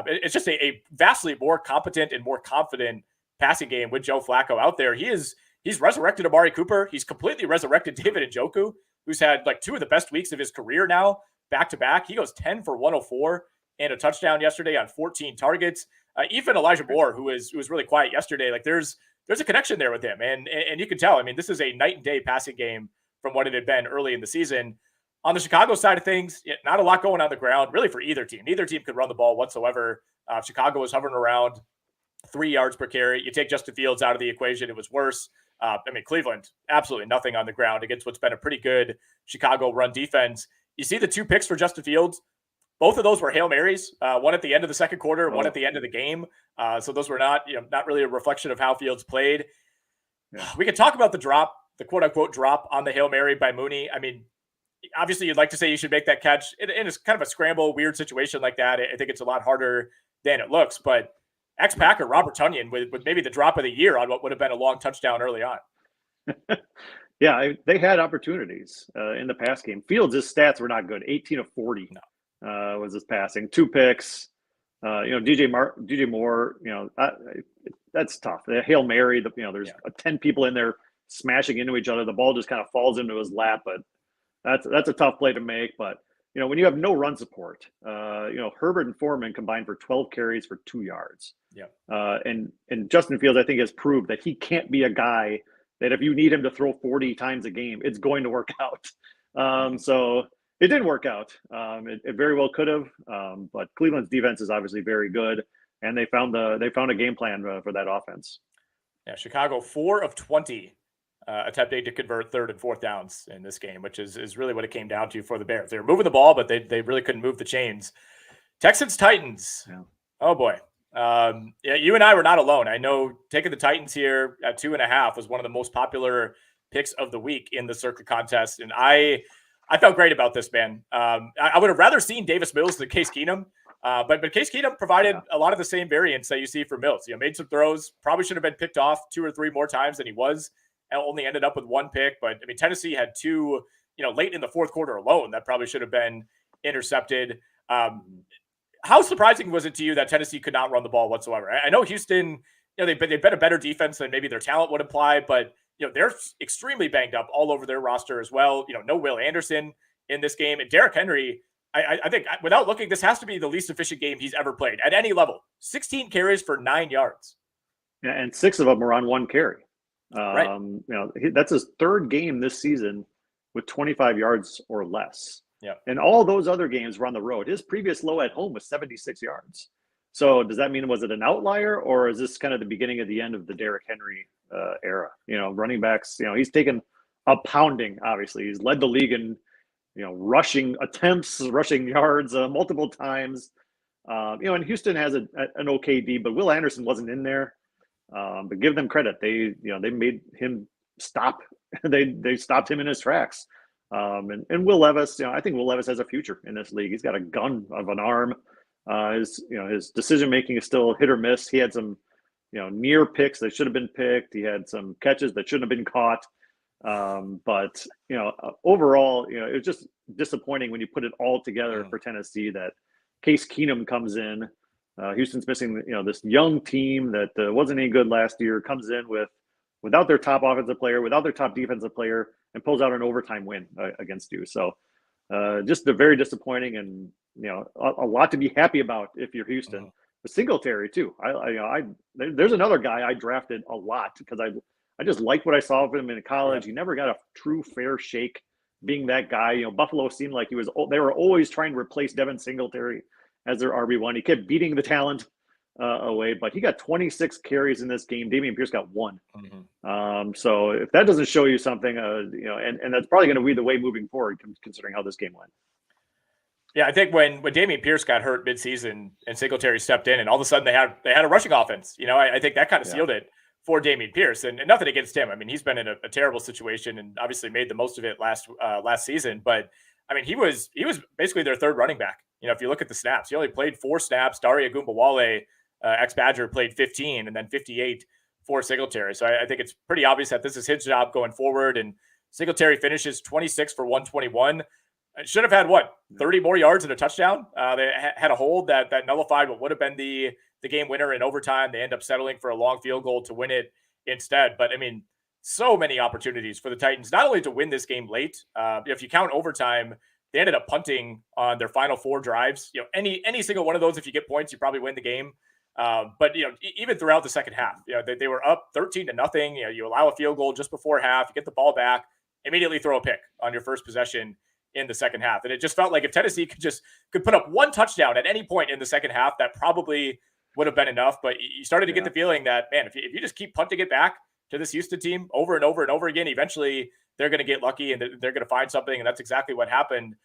it's just a vastly more competent and more confident passing game with Joe Flacco out there. He's resurrected Amari Cooper. He's completely resurrected David Njoku, who's had like 2 of the best weeks of his career now, back to back. He goes 10 for 104 and a touchdown yesterday on 14 targets. Even Elijah Moore, who was really quiet yesterday, like there's a connection there with him. And you can tell, this is a night and day passing game from what it had been early in the season. On the Chicago side of things, not a lot going on the ground, really, for either team. Neither team could run the ball whatsoever. Chicago was hovering around 3 yards per carry. You take Justin Fields out of the equation, it was worse. Cleveland, absolutely nothing on the ground against what's been a pretty good Chicago run defense. You see the 2 picks for Justin Fields. Both of those were Hail Marys, one at the end of the second quarter, one at the end of the game. So those were not really a reflection of how Fields played. Yeah. We could talk about the drop, the quote unquote drop on the Hail Mary by Mooney. obviously you'd like to say you should make that catch. And it's kind of a scramble, weird situation like that. I think it's a lot harder than it looks. But ex-Packer Robert Tonyan with maybe the drop of the year on what would have been a long touchdown early on. Yeah, they had opportunities in the pass game. Fields' stats were not good. 18 of 40 was his passing. 2 picks. DJ Moore, that's tough. The Hail Mary, there's 10 people in there smashing into each other. The ball just kind of falls into his lap, but that's a tough play to make. But, when you have no run support, Herbert and Foreman combined for 12 carries for 2 yards. Yeah. And Justin Fields, I think, has proved that he can't be a guy that if you need him to throw 40 times a game, it's going to work out. So it didn't work out. It very well could have, but Cleveland's defense is obviously very good, and they found a game plan for that offense. Yeah, Chicago 4 of 20 attempting to convert 3rd and 4th downs in this game, which is really what it came down to for the Bears. They were moving the ball, but they really couldn't move the chains. Texans-Titans. Yeah. Oh boy. You and I were not alone. I know taking the Titans here at 2.5 was one of the most popular picks of the week in the Circa contest, and I felt great about this, man. I would have rather seen Davis Mills than Case Keenum, but Case Keenum provided a lot of the same variance that you see for Mills. Made some throws, probably should have been picked off 2 or 3 more times than he was, and only ended up with 1 pick. But I mean, Tennessee had 2, late in the 4th quarter alone that probably should have been intercepted. How surprising was it to you that Tennessee could not run the ball whatsoever? I know Houston, they've been a better defense than maybe their talent would imply, but they're extremely banged up all over their roster as well. No Will Anderson in this game, and Derrick Henry. I think without looking, this has to be the least efficient game he's ever played at any level. 16 carries for 9 yards. Yeah, and 6 of them were on 1 carry. Right. That's his 3rd game this season with 25 yards or less. Yeah. And all those other games were on the road. His previous low at home was 76 yards. So does that mean, was it an outlier, or is this kind of the beginning of the end of the Derrick Henry era? Running backs, he's taken a pounding, obviously. He's led the league in, rushing attempts, rushing yards multiple times. And Houston has an okay D, but Will Anderson wasn't in there. But give them credit. They made him stop. They stopped him in his tracks. And Will Levis, I think Will Levis has a future in this league. He's got a gun of an arm. His decision making is still hit or miss. He had some, near picks that should have been picked. He had some catches that shouldn't have been caught. But overall, it was just disappointing when you put it all together for Tennessee that Case Keenum comes in. Houston's missing, this young team that wasn't any good last year, comes in without their top offensive player, without their top defensive player, and pulls out an overtime win against you. So just very disappointing, and a lot to be happy about if you're Houston. But Singletary too. There's another guy I drafted a lot because I just liked what I saw of him in college. He never got a true fair shake being that guy. Buffalo seemed like they were always trying to replace Devin Singletary as their RB1. He kept beating the talent away, but he got 26 carries in this game. Dameon Pierce got 1. So if that doesn't show you something, and that's probably going to be the way moving forward, considering how this game went. Yeah, I think when Dameon Pierce got hurt midseason and Singletary stepped in, and all of a sudden they had a rushing offense. I think that kind of sealed it for Dameon Pierce, and nothing against him. I mean, he's been in a terrible situation and obviously made the most of it last season. But I mean, he was basically their 3rd running back. If you look at the snaps, he only played 4 snaps. Daria Gumbawale, ex-Badger, played 15, and then 58 for Singletary. So I think it's pretty obvious that this is his job going forward. And Singletary finishes 26 for 121. Should have had 30 more yards and a touchdown. They had a hold that nullified what would have been the game winner in overtime. They end up settling for a long field goal to win it instead. But I mean, so many opportunities for the Titans, not only to win this game late. If you count overtime, they ended up punting on their final 4 drives. Any single one of those, if you get points, you probably win the game. But even throughout the second half, they were up 13-0. You allow a field goal just before half, you get the ball back, immediately throw a pick on your first possession in the second half. And it just felt like if Tennessee could put up 1 touchdown at any point in the second half, that probably would have been enough. But you started to get the feeling that, man, if you just keep punting it back to this Houston team over and over and over again, eventually they're going to get lucky and they're going to find something. And that's exactly what happened.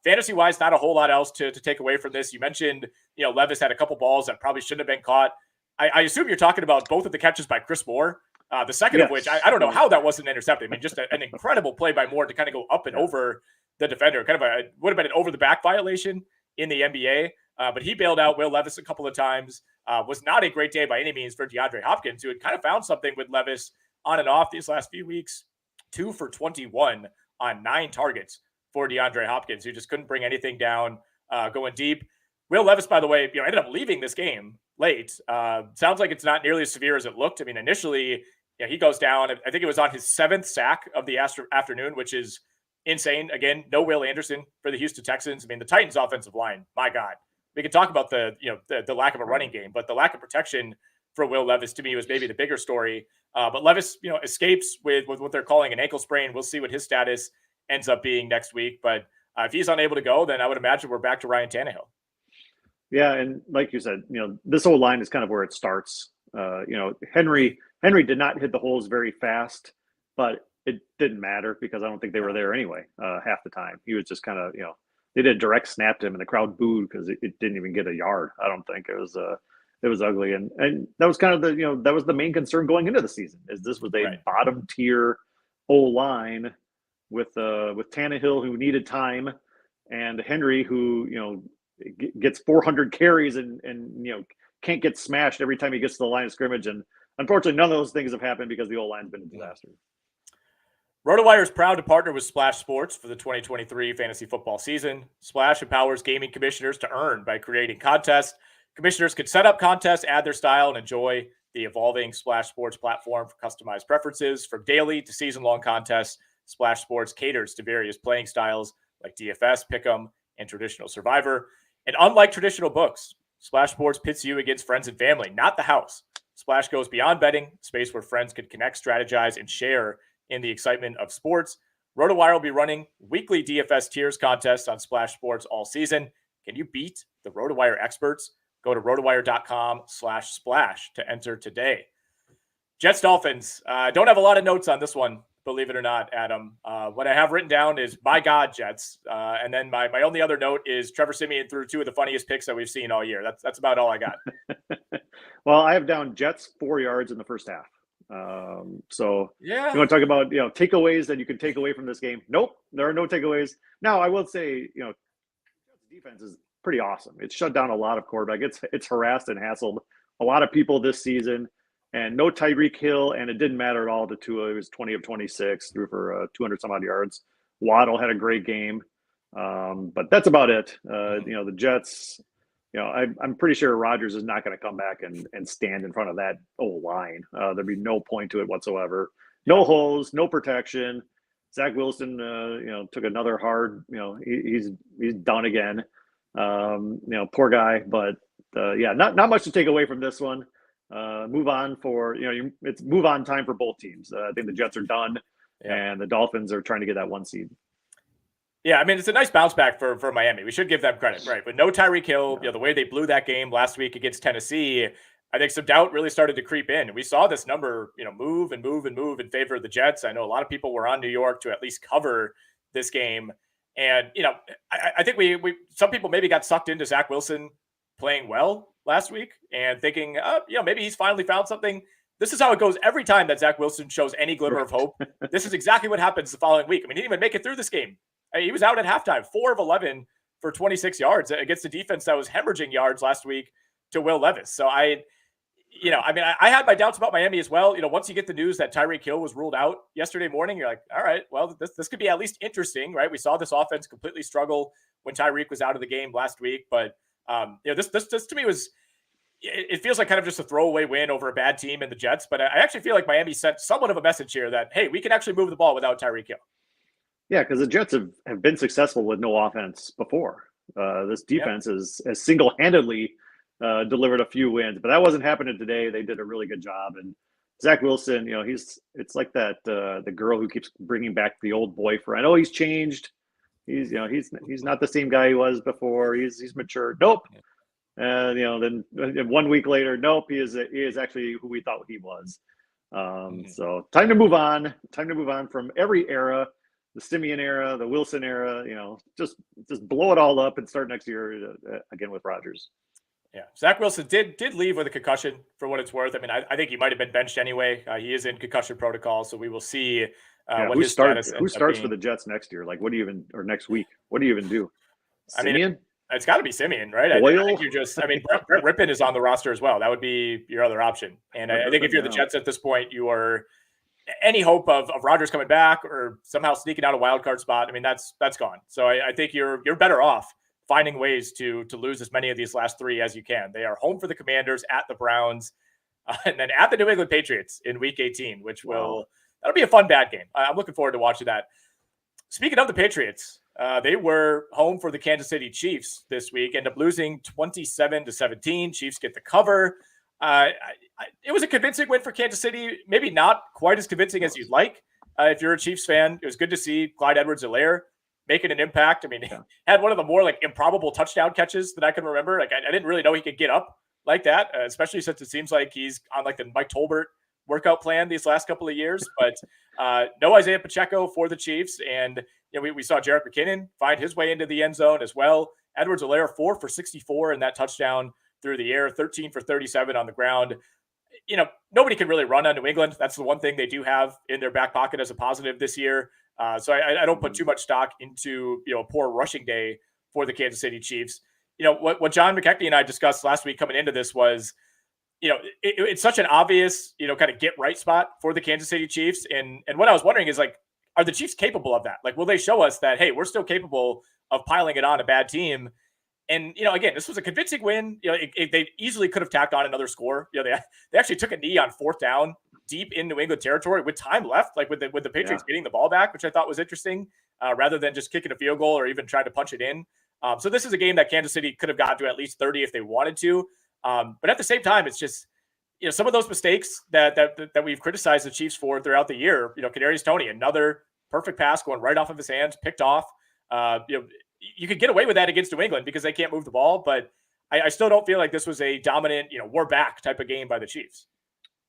Fantasy wise, not a whole lot else to take away from this. You mentioned, Levis had a couple balls that probably shouldn't have been caught. I assume you're talking about both of the catches by Chris Moore. The second of which, I don't know how that wasn't intercepted. I mean, just an incredible play by Moore to kind of go up and over the defender. Kind of would have been an over the back violation in the NBA. But he bailed out Will Levis a couple of times. Was not a great day by any means for DeAndre Hopkins, who had kind of found something with Levis on and off these last few weeks. 2 for 21 on 9 targets for DeAndre Hopkins, who just couldn't bring anything down going deep. Will Levis, by the way, ended up leaving this game late. Sounds like it's not nearly as severe as it looked. I mean, initially, he goes down. I think it was on his 7th sack of the afternoon, which is insane. Again, no Will Anderson for the Houston Texans. I mean, the Titans offensive line, my God. We can talk about the lack of a running game, but the lack of protection for Will Levis to me was maybe the bigger story. But Levis, escapes with what they're calling an ankle sprain. We'll see what his status ends up being next week. But if he's unable to go, then I would imagine we're back to Ryan Tannehill. Yeah, and like you said, this whole line is kind of where it starts. Henry did not hit the holes very fast, but it didn't matter because I don't think they were there anyway. Half the time, he was just kind of they did a direct snap to him, and the crowd booed because it didn't even get a yard. I don't think it was ugly, and that was kind of that was the main concern going into the season. Is this was a bottom tier O line with Tannehill, who needed time, and Henry, who gets 400 carries and can't get smashed every time he gets to the line of scrimmage. And unfortunately, none of those things have happened because the O-line's been a disaster. RotoWire is proud to partner with Splash Sports for the 2023 fantasy football season. Splash empowers gaming commissioners to earn by creating contests. Commissioners can set up contests, add their style, and enjoy the evolving Splash Sports platform for customized preferences. From daily to season-long contests, Splash Sports caters to various playing styles like DFS, Pick'em, and traditional Survivor. And unlike traditional books, Splash Sports pits you against friends and family, not the house. Splash goes beyond betting, a space where friends can connect, strategize, and share in the excitement of sports. RotoWire will be running weekly DFS tiers contests on Splash Sports all season. Can you beat the RotoWire experts? Go to rotowire.com/splash to enter today. Jets Dolphins. Don't have a lot of notes on this one, believe it or not, Adam. What I have written down is, my God, Jets. And then my only other note is Trevor Siemian threw 2 of the funniest picks that we've seen all year. That's about all I got. Well, I have down Jets 4 yards in the first half. So yeah, you want to talk about takeaways that you can take away from this game? Nope, there are no takeaways. Now, I will say defense is pretty awesome. It's shut down a lot of quarterbacks. It's harassed and hassled a lot of people this season. And no Tyreek Hill, and it didn't matter at all to Tua. He was 20 of 26, threw for 200 some odd yards. Waddle had a great game, but that's about it. The Jets. I'm pretty sure Rodgers is not going to come back and stand in front of that old line. There'd be no point to it whatsoever. No holes, no protection. Zach Wilson, took another hard. He's done again. Poor guy, but not much to take away from this one. Move on it's move on time for both teams. I think the Jets are done, and the Dolphins are trying to get that 1 seed. Yeah, I mean, it's a nice bounce back for Miami. We should give them credit, right? But no Tyreek Hill, the way they blew that game last week against Tennessee, I think some doubt really started to creep in. We saw this number, move and move and move in favor of the Jets. I know a lot of people were on New York to at least cover this game. And, I think some people maybe got sucked into Zach Wilson playing well last week and thinking, maybe he's finally found something. This is how it goes every time that Zach Wilson shows any glimmer of hope. This is exactly what happens the following week. I mean, he didn't even make it through this game. He was out at halftime, 4 of 11 for 26 yards against a defense that was hemorrhaging yards last week to Will Levis. So I had my doubts about Miami as well. Once you get the news that Tyreek Hill was ruled out yesterday morning, you're like, all right, well, this could be at least interesting, right? We saw this offense completely struggle when Tyreek was out of the game last week. But, this to me was, it feels like kind of just a throwaway win over a bad team in the Jets. But I actually feel like Miami sent somewhat of a message here that, hey, we can actually move the ball without Tyreek Hill. Yeah, because the Jets have been successful with no offense before. This defense has single-handedly delivered a few wins, but that wasn't happening today. They did a really good job. And Zach Wilson, it's like that the girl who keeps bringing back the old boyfriend. Oh, he's changed. He's not the same guy he was before. He's matured. Nope. Then 1 week later, nope. He is actually who we thought he was. So time to move on. Time to move on from every era. The Simeon era, the Wilson era, just blow it all up and start next year again with Rodgers. Yeah, Zach Wilson did leave with a concussion for what it's worth. I mean, I think he might have been benched anyway. He is in concussion protocol, so we will see what who his starts? status Who ends up starts being. for the Jets next year? Like, what do you even, or next week? What do you even do? I mean, Simeon? it's got to be Simeon, right? I Boyle? think you're just. I mean, Brett Rippon is on the roster as well. That would be your other option. And I think if you're the Jets at this point, you are any hope of Rodgers coming back or somehow sneaking out a wild card spot. I mean, that's gone. So I think you're better off finding ways to lose as many of these last three as you can. They are home for the Commanders, at the Browns, and then at the New England Patriots in Week 18, which that'll be a fun bad game. I'm looking forward to watching that. Speaking of the Patriots, they were home for the Kansas City Chiefs this week, end up losing 27-17. Chiefs get the cover. It was a convincing win for Kansas City. Maybe not quite as convincing as you'd like. If you're a Chiefs fan, it was good to see Clyde Edwards-Helaire making an impact. I mean, had one of the more like improbable touchdown catches that I can remember. Like I didn't really know he could get up like that, especially since it seems like he's on like the Mike Tolbert workout plan these last couple of years. But no Isaiah Pacheco for the Chiefs, and we saw Jerick McKinnon find his way into the end zone as well. Edwards-Helaire 4 for 64 in that touchdown through the air, 13 for 37 on the ground. Nobody can really run on New England. That's the one thing they do have in their back pocket as a positive this year. So I don't put too much stock into a poor rushing day for the Kansas City Chiefs. What John McKechnie and I discussed last week coming into this was, it's such an obvious, kind of get right spot for the Kansas City Chiefs. And what I was wondering is, like, are the Chiefs capable of that? Like, will they show us that, hey, we're still capable of piling it on a bad team? And, again, this was a convincing win. They easily could have tacked on another score. They actually took a knee on 4th down deep in New England territory with time left, like with the Patriots getting the ball back, which I thought was interesting, rather than just kicking a field goal or even trying to punch it in. So this is a game that Kansas City could have gotten to at least 30 if they wanted to. But at the same time, it's just, some of those mistakes that we've criticized the Chiefs for throughout the year. Kadarius Toney, another perfect pass going right off of his hands, picked off. You could get away with that against New England because they can't move the ball, but I still don't feel like this was a dominant, we're back type of game by the Chiefs.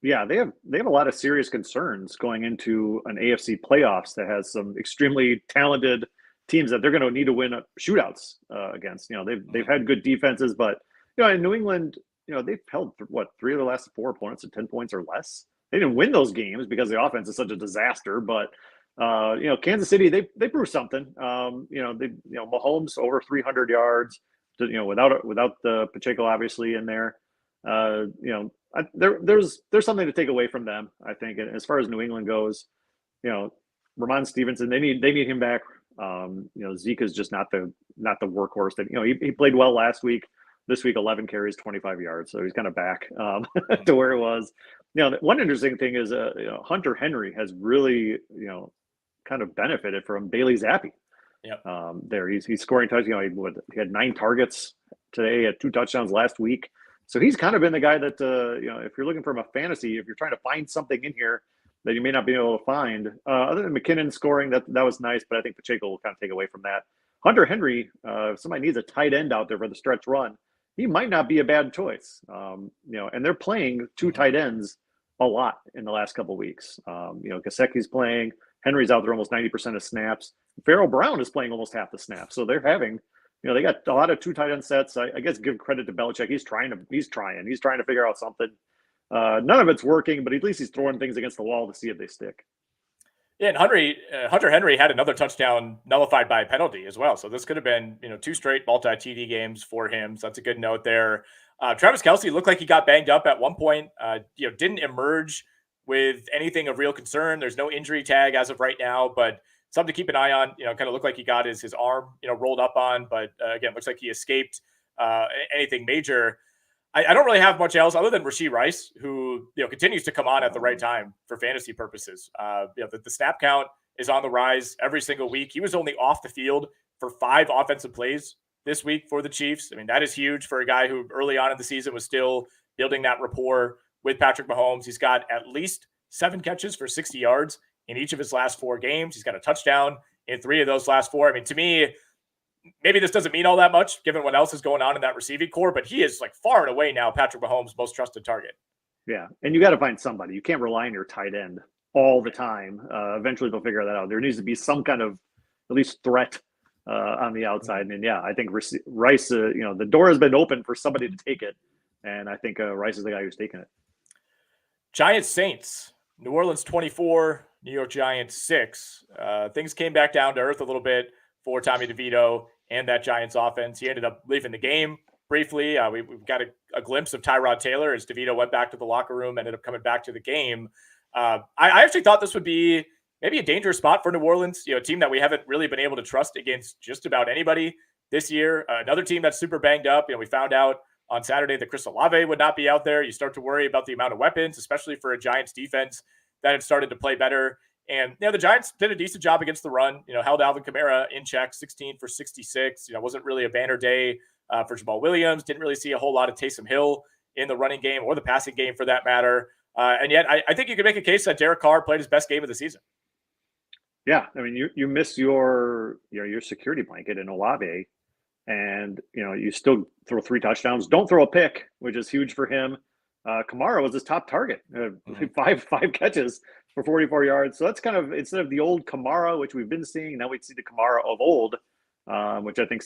Yeah, they have a lot of serious concerns going into an AFC playoffs that has some extremely talented teams that they're going to need to win shootouts against. They've had good defenses, but in New England, they've held 3 of the last 4 opponents at 10 points or less. They didn't win those games because the offense is such a disaster, but Kansas City, they proved something. Mahomes over 300 yards, without the Pacheco obviously in there. There's something to take away from them, I think. And as far as New England goes, Ramon Stevenson, they need him back. Zeke is just not the workhorse that he played well last week. This week, 11 carries, 25 yards, so he's kind of back to where it was. One interesting thing is Hunter Henry has really kind of benefited from Bailey Zappi. There he's scoring touchdowns. He had 9 targets today, had 2 touchdowns last week. So he's kind of been the guy that if you're looking from a fantasy, if you're trying to find something in here that you may not be able to find, other than McKinnon scoring, that was nice, but I think Pacheco will kind of take away from that. Hunter Henry, if somebody needs a tight end out there for the stretch run, he might not be a bad choice. And they're playing 2 tight ends a lot in the last couple of weeks. Gesicki's playing. Henry's out there almost 90% of snaps. Farrell Brown is playing almost half the snaps. So they're having, they got a lot of 2 tight end sets. I guess give credit to Belichick. He's trying to figure out something. None of it's working, but at least he's throwing things against the wall to see if they stick. Yeah, and Hunter Henry had another touchdown nullified by a penalty as well. So this could have been, 2 straight multi-TD games for him. So that's a good note there. Travis Kelce looked like he got banged up at one point. Didn't emerge with anything of real concern. There's no injury tag as of right now, but something to keep an eye on. Kind of looked like he got his arm, rolled up on, but again, looks like he escaped anything major. I don't really have much else other than Rashee Rice, who continues to come on at the right time for fantasy purposes. The snap count is on the rise every single week. He was only off the field for 5 offensive plays this week for the Chiefs. I mean, that is huge for a guy who early on in the season was still building that rapport with Patrick Mahomes. He's got at least 7 catches for 60 yards in each of his last 4 games. He's got a touchdown in 3 of those last 4. I mean, to me, maybe this doesn't mean all that much given what else is going on in that receiving core, but he is like far and away now Patrick Mahomes' most trusted target. Yeah, and you got to find somebody. You can't rely on your tight end all the time. Eventually they'll figure that out. There needs to be some kind of at least threat on the outside. And yeah, I think Rice, the door has been open for somebody to take it. And I think Rice is the guy who's taking it. Giants-Saints. New Orleans 24, New York Giants 6. Things came back down to earth a little bit for Tommy DeVito and that Giants offense. He ended up leaving the game briefly. We've got a glimpse of Tyrod Taylor as DeVito went back to the locker room, ended up coming back to the game. I actually thought this would be maybe a dangerous spot for New Orleans, a team that we haven't really been able to trust against just about anybody this year. Another team that's super banged up. We found out on Saturday that Chris Olave would not be out there. You start to worry about the amount of weapons, especially for a Giants defense that had started to play better. And, the Giants did a decent job against the run, held Alvin Kamara in check, 16 for 66. Wasn't really a banner day for Jamal Williams. Didn't really see a whole lot of Taysom Hill in the running game or the passing game for that matter. And yet I think you could make a case that Derek Carr played his best game of the season. Yeah. I mean, you miss your security blanket in Olave, and, you still throw 3 touchdowns. Don't throw a pick, which is huge for him. Kamara was his top target, five catches for 44 yards. So that's kind of, instead of the old Kamara, which we've been seeing, now we see the Kamara of old, which I think,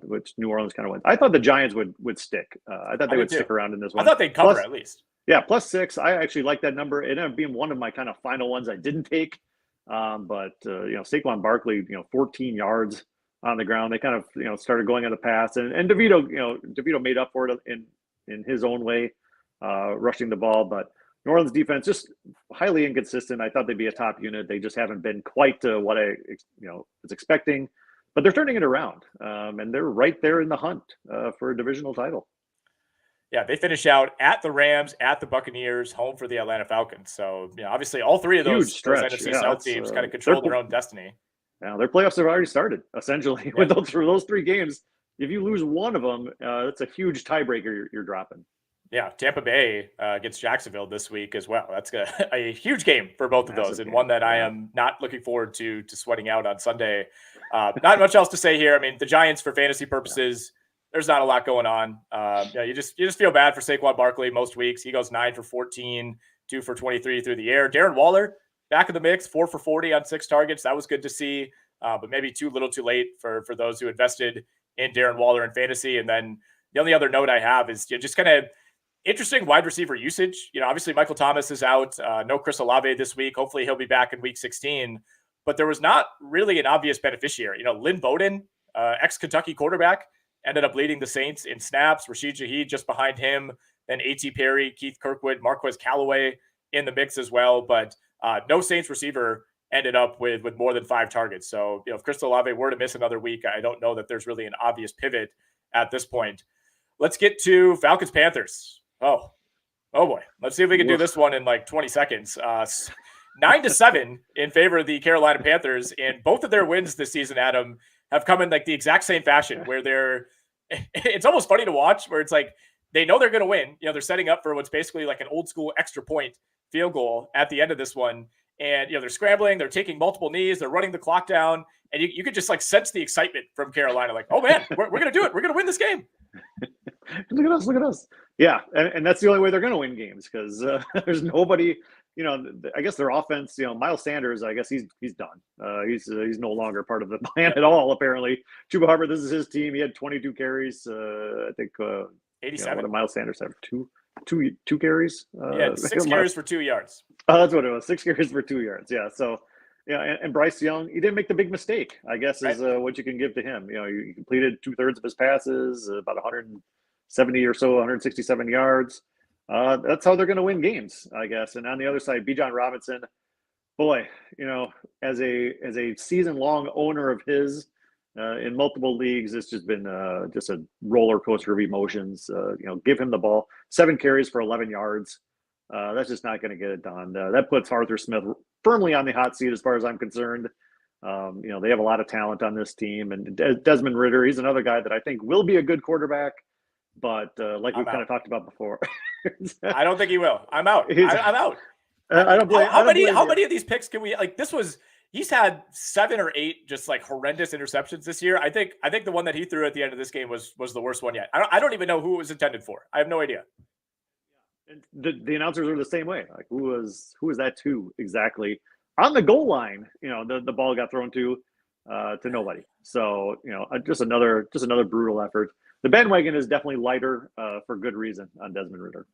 which New Orleans kind of went. I thought the Giants would stick. I thought they would stick around in this one. I thought they'd cover at least. Yeah, +6. I actually like that number. It ended up being one of my kind of final ones I didn't take. But Saquon Barkley, 14 yards on the ground. They kind of, started going on the pass, and DeVito made up for it in his own way, rushing the ball. But New Orleans defense just highly inconsistent. I thought they'd be a top unit. They just haven't been quite what I was expecting. But they're turning it around, and they're right there in the hunt for a divisional title. Yeah, they finish out at the Rams, at the Buccaneers, home for the Atlanta Falcons. So, obviously all 3 of those NFC South teams kind of control their own destiny. Now their playoffs have already started, essentially, with those 3 games. If you lose one of them, that's a huge tiebreaker you're dropping. Yeah, Tampa Bay against Jacksonville this week as well. That's a huge game for both of those, and one that I am not looking forward to sweating out on Sunday. Not much else to say here. I mean, the Giants, for fantasy purposes, there's not a lot going on. You just feel bad for Saquon Barkley most weeks. He goes 9 for 14, 2 for 23 through the air. Darren Waller back in the mix, 4 for 40 on 6 targets. That was good to see, but maybe too little too late for those who invested in Darren Waller in fantasy. And then the only other note I have is just kind of interesting wide receiver usage. Obviously Michael Thomas is out. No Chris Olave this week. Hopefully he'll be back in week 16. But there was not really an obvious beneficiary. Lynn Bowden, ex-Kentucky quarterback, ended up leading the Saints in snaps. Rashid Shaheed just behind him. Then A.T. Perry, Keith Kirkwood, Marquez Callaway in the mix as well. But no Saints receiver ended up with more than 5 targets. So, if Chris Olave were to miss another week, I don't know that there's really an obvious pivot at this point. Let's get to Falcons-Panthers. Oh boy. Let's see if we can do this one in like 20 seconds. 9-7 in favor of the Carolina Panthers. And both of their wins this season, Adam, have come in like the exact same fashion, where it's almost funny to watch, where it's like they know they're going to win. They're setting up for what's basically like an old school extra point field goal at the end of this one. And, they're scrambling, they're taking multiple knees, they're running the clock down. And you could just like sense the excitement from Carolina. Like, oh man, we're going to do it. We're going to win this game. Look at us. Yeah. And that's the only way they're going to win games, because there's nobody, I guess their offense, Miles Sanders, I guess he's done. He's no longer part of the plan at all, apparently. Chuba Hubbard, this is his team. He had 22 carries. I think 87. What did Miles Sanders have? Two carries? Yeah, 6 carries for 2 yards. Oh, that's what it was. 6 carries for 2 yards. Yeah. So, and Bryce Young, he didn't make the big mistake, I guess, is what you can give to him. He completed 2/3 of his passes, about 170 or so, 167 yards. That's how they're going to win games, I guess. And on the other side, Bijan Robinson, boy, as a season-long owner of his in multiple leagues, it's just been just a roller coaster of emotions. Give him the ball. 7 carries for 11 yards. That's just not going to get it done. That puts Arthur Smith firmly on the hot seat as far as I'm concerned. They have a lot of talent on this team. And Desmond Ridder, he's another guy that I think will be a good quarterback. But like we've kind of talked about before. I don't think he will. I'm out. I'm out. I don't blame. How many of these picks can we like? He's had 7 or 8 just like horrendous interceptions this year. I think the one that he threw at the end of this game was the worst one yet. I don't even know who it was intended for. I have no idea. And the announcers are the same way. Like who was that to exactly? On the goal line, the ball got thrown to nobody. So just another brutal effort. The bandwagon is definitely lighter for good reason on Desmond Ridder.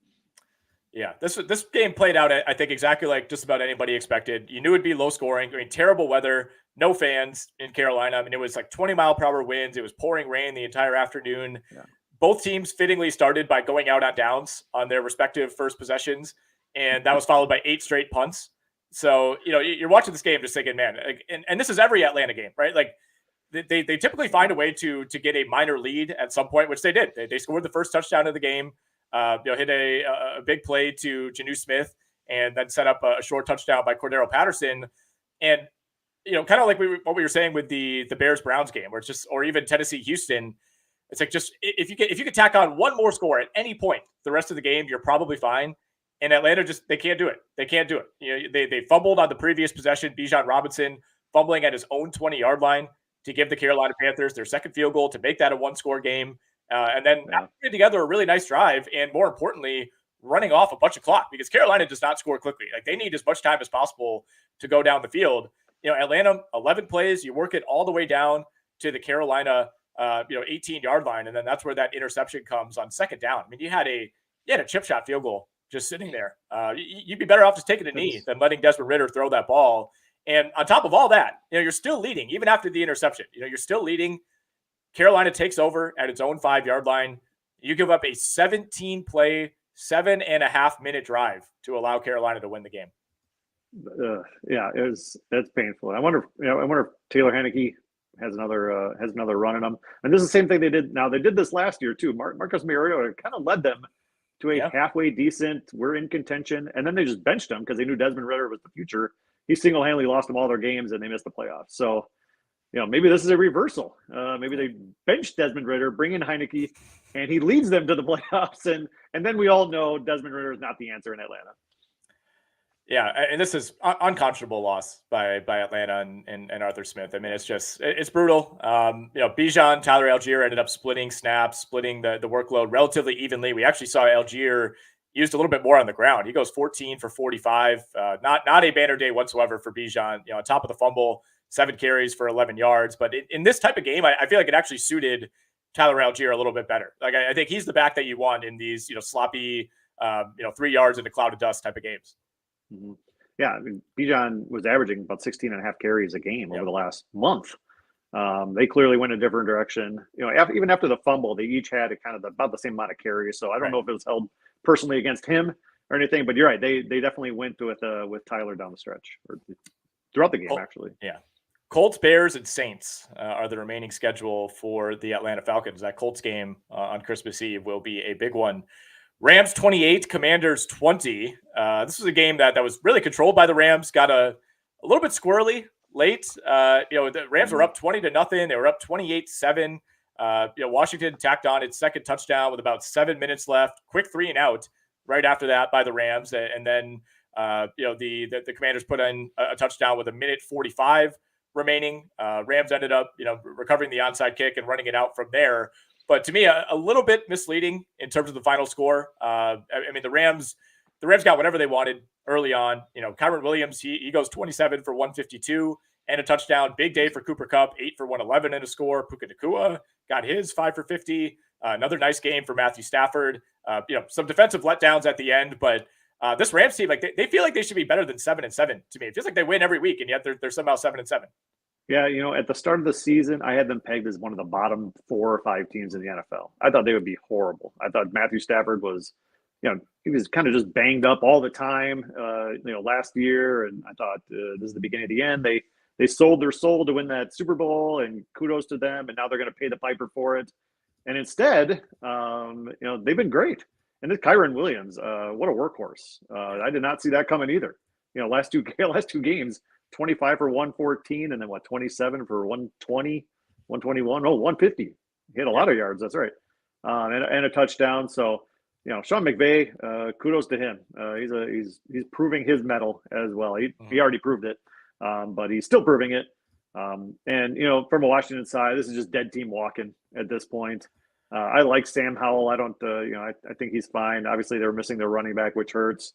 Yeah, this game played out, I think, exactly like just about anybody expected. You knew it'd be low scoring. I mean, terrible weather, no fans in Carolina. I mean, it was like 20-mile-per-hour winds. It was pouring rain the entire afternoon. Yeah. Both teams fittingly started by going out on downs on their respective first possessions, and that was followed by 8 straight punts. So, you're watching this game just thinking, man, and this is every Atlanta game, right? Like, they typically find a way to get a minor lead at some point, which they did. They scored the first touchdown of the game. Hit a big play to Janu Smith, and then set up a short touchdown by Cordero Patterson. And kind of like what we were saying with the Bears-Browns game, where it's just, or even Tennessee-Houston, it's like, just if you could tack on one more score at any point the rest of the game, you're probably fine. And Atlanta they can't do it. They can't do it. They fumbled on the previous possession. Bijan Robinson fumbling at his own 20-yard line to give the Carolina Panthers their second field goal to make that a one-score game. And then putting together a really nice drive, and more importantly, running off a bunch of clock, because Carolina does not score quickly. Like, they need as much time as possible to go down the field. Atlanta, 11 plays, you work it all the way down to the Carolina 18-yard line, and then that's where that interception comes on second down. I mean, you had a chip shot field goal just sitting there. You'd be better off just taking a knee than letting Desmond Ridder throw that ball. And on top of all that, you're still leading even after the interception. You're still leading. Carolina takes over at its own 5-yard line. You give up a 17-play, 7.5-minute drive to allow Carolina to win the game. That's painful. I wonder if Taylor Heineke has another run in them. And this is the same thing they did. Now, they did this last year too. Marcus Mariota kind of led them to a halfway decent, we're in contention, and then they just benched him because they knew Desmond Ridder was the future. He single-handedly lost them all their games, and they missed the playoffs. So, maybe this is a reversal. Maybe they bench Desmond Ridder, bring in Heineke, and he leads them to the playoffs. And then we all know Desmond Ridder is not the answer in Atlanta. Yeah, and this is unconscionable loss by Atlanta and Arthur Smith. I mean, it's brutal. Bijan, Tyler Algier ended up splitting snaps, splitting the workload relatively evenly. We actually saw Algier used a little bit more on the ground. He goes 14 for 45. Not a banner day whatsoever for Bijan. On top of the fumble, 7 carries for 11 yards. But in this type of game, I feel like it actually suited Tyler Algier a little bit better. Like, I think he's the back that you want in these sloppy 3 yards in a cloud of dust type of games. Mm-hmm. Yeah, I mean, Bijan was averaging about 16.5 carries a game over the last month. They clearly went a different direction. Even after the fumble, they each had about the same amount of carries. So I don't know if it was held personally against him or anything, but you're right. They definitely went with Tyler down the stretch, or throughout the game, actually. Yeah. Colts, Bears, and Saints are the remaining schedule for the Atlanta Falcons. That Colts game on Christmas Eve will be a big one. Rams 28, Commanders 20. This was a game that was really controlled by the Rams. Got a little bit squirrely late. The Rams were up 20-0. They were up 28-7. Washington tacked on its second touchdown with about 7 minutes left. Quick 3-and-out right after that by the Rams, and then the Commanders put in a touchdown with 1:45 remaining. Rams ended up recovering the onside kick and running it out from there. But to me, a little bit misleading in terms of the final score. I mean, the Rams got whatever they wanted early on. Kyren Williams, he goes 27 for 152 and a touchdown. Big day for Cooper Kupp, 8 for 111 and a score. Puka Nacua got his 5 for 50. Another nice game for Matthew Stafford. Some defensive letdowns at the end, but this Rams team, like they feel like they should be better than 7-7 to me. It feels like they win every week, and yet they're somehow 7-7. Yeah, at the start of the season, I had them pegged as one of the bottom 4 or 5 teams in the NFL. I thought they would be horrible. I thought Matthew Stafford was, he was kind of just banged up all the time, last year. And I thought this is the beginning of the end. They sold their soul to win that Super Bowl, and kudos to them. And now they're going to pay the piper for it. And instead, they've been great. And this Kyren Williams, what a workhorse. I did not see that coming either. Last two games, 25 for 114, and then 27 for 120, 121, 150. He hit a lot of yards. That's right. And a touchdown. So, Sean McVay, kudos to him. He's proving his mettle as well. He already proved it, but he's still proving it. And from a Washington side, this is just dead team walking at this point. I like Sam Howell. I don't, I think he's fine. Obviously, they're missing their running back, which hurts.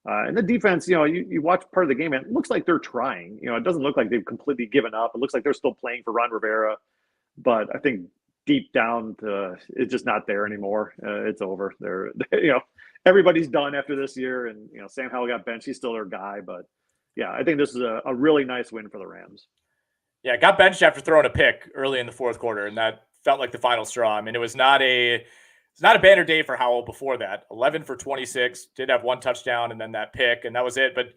And the defense, you watch part of the game, and it looks like they're trying. It doesn't look like they've completely given up. It looks like they're still playing for Ron Rivera, but I think deep down, it's just not there anymore. It's over. They're, everybody's done after this year, and Sam Howell got benched. He's still their guy, but yeah, I think this is a really nice win for the Rams. Yeah, got benched after throwing a pick early in the fourth quarter, and that felt like the final straw. I mean, it's not a banner day for Howell before that. 11 for 26, did have one touchdown, and then that pick, and that was it. But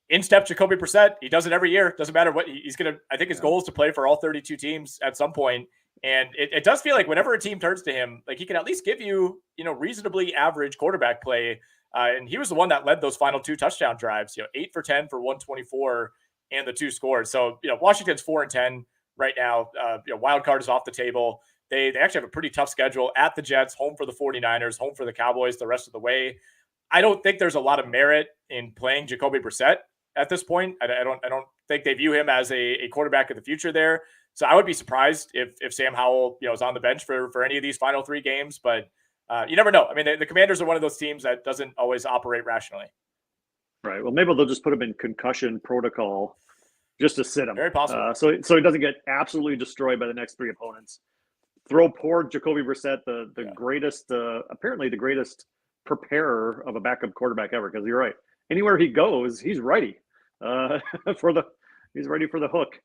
in step Jacoby Brissett. He does it every year. Doesn't matter what he's going to. I think his goal is to play for all 32 teams at some point. And it does feel like whenever a team turns to him, like he can at least give you, reasonably average quarterback play. And he was the one that led those final 2 touchdown drives. 8 for 10 for 124 and the 2 scores. So Washington's 4-10 right now. Wild card is off the table. They actually have a pretty tough schedule at the Jets, home for the 49ers, home for the Cowboys the rest of the way. I don't think there's a lot of merit in playing Jacoby Brissett at this point. I don't think they view him as a quarterback of the future there. So I would be surprised if Sam Howell, is on the bench for any of these final 3 games, but you never know. I mean, the Commanders are one of those teams that doesn't always operate rationally. Right. Well, maybe they'll just put him in concussion protocol just to sit him. Very possible. So he doesn't get absolutely destroyed by the next 3 opponents. Throw poor Jacoby Brissett, the greatest, apparently the greatest preparer of a backup quarterback ever. Because you're right. Anywhere he goes, he's ready he's ready for the hook.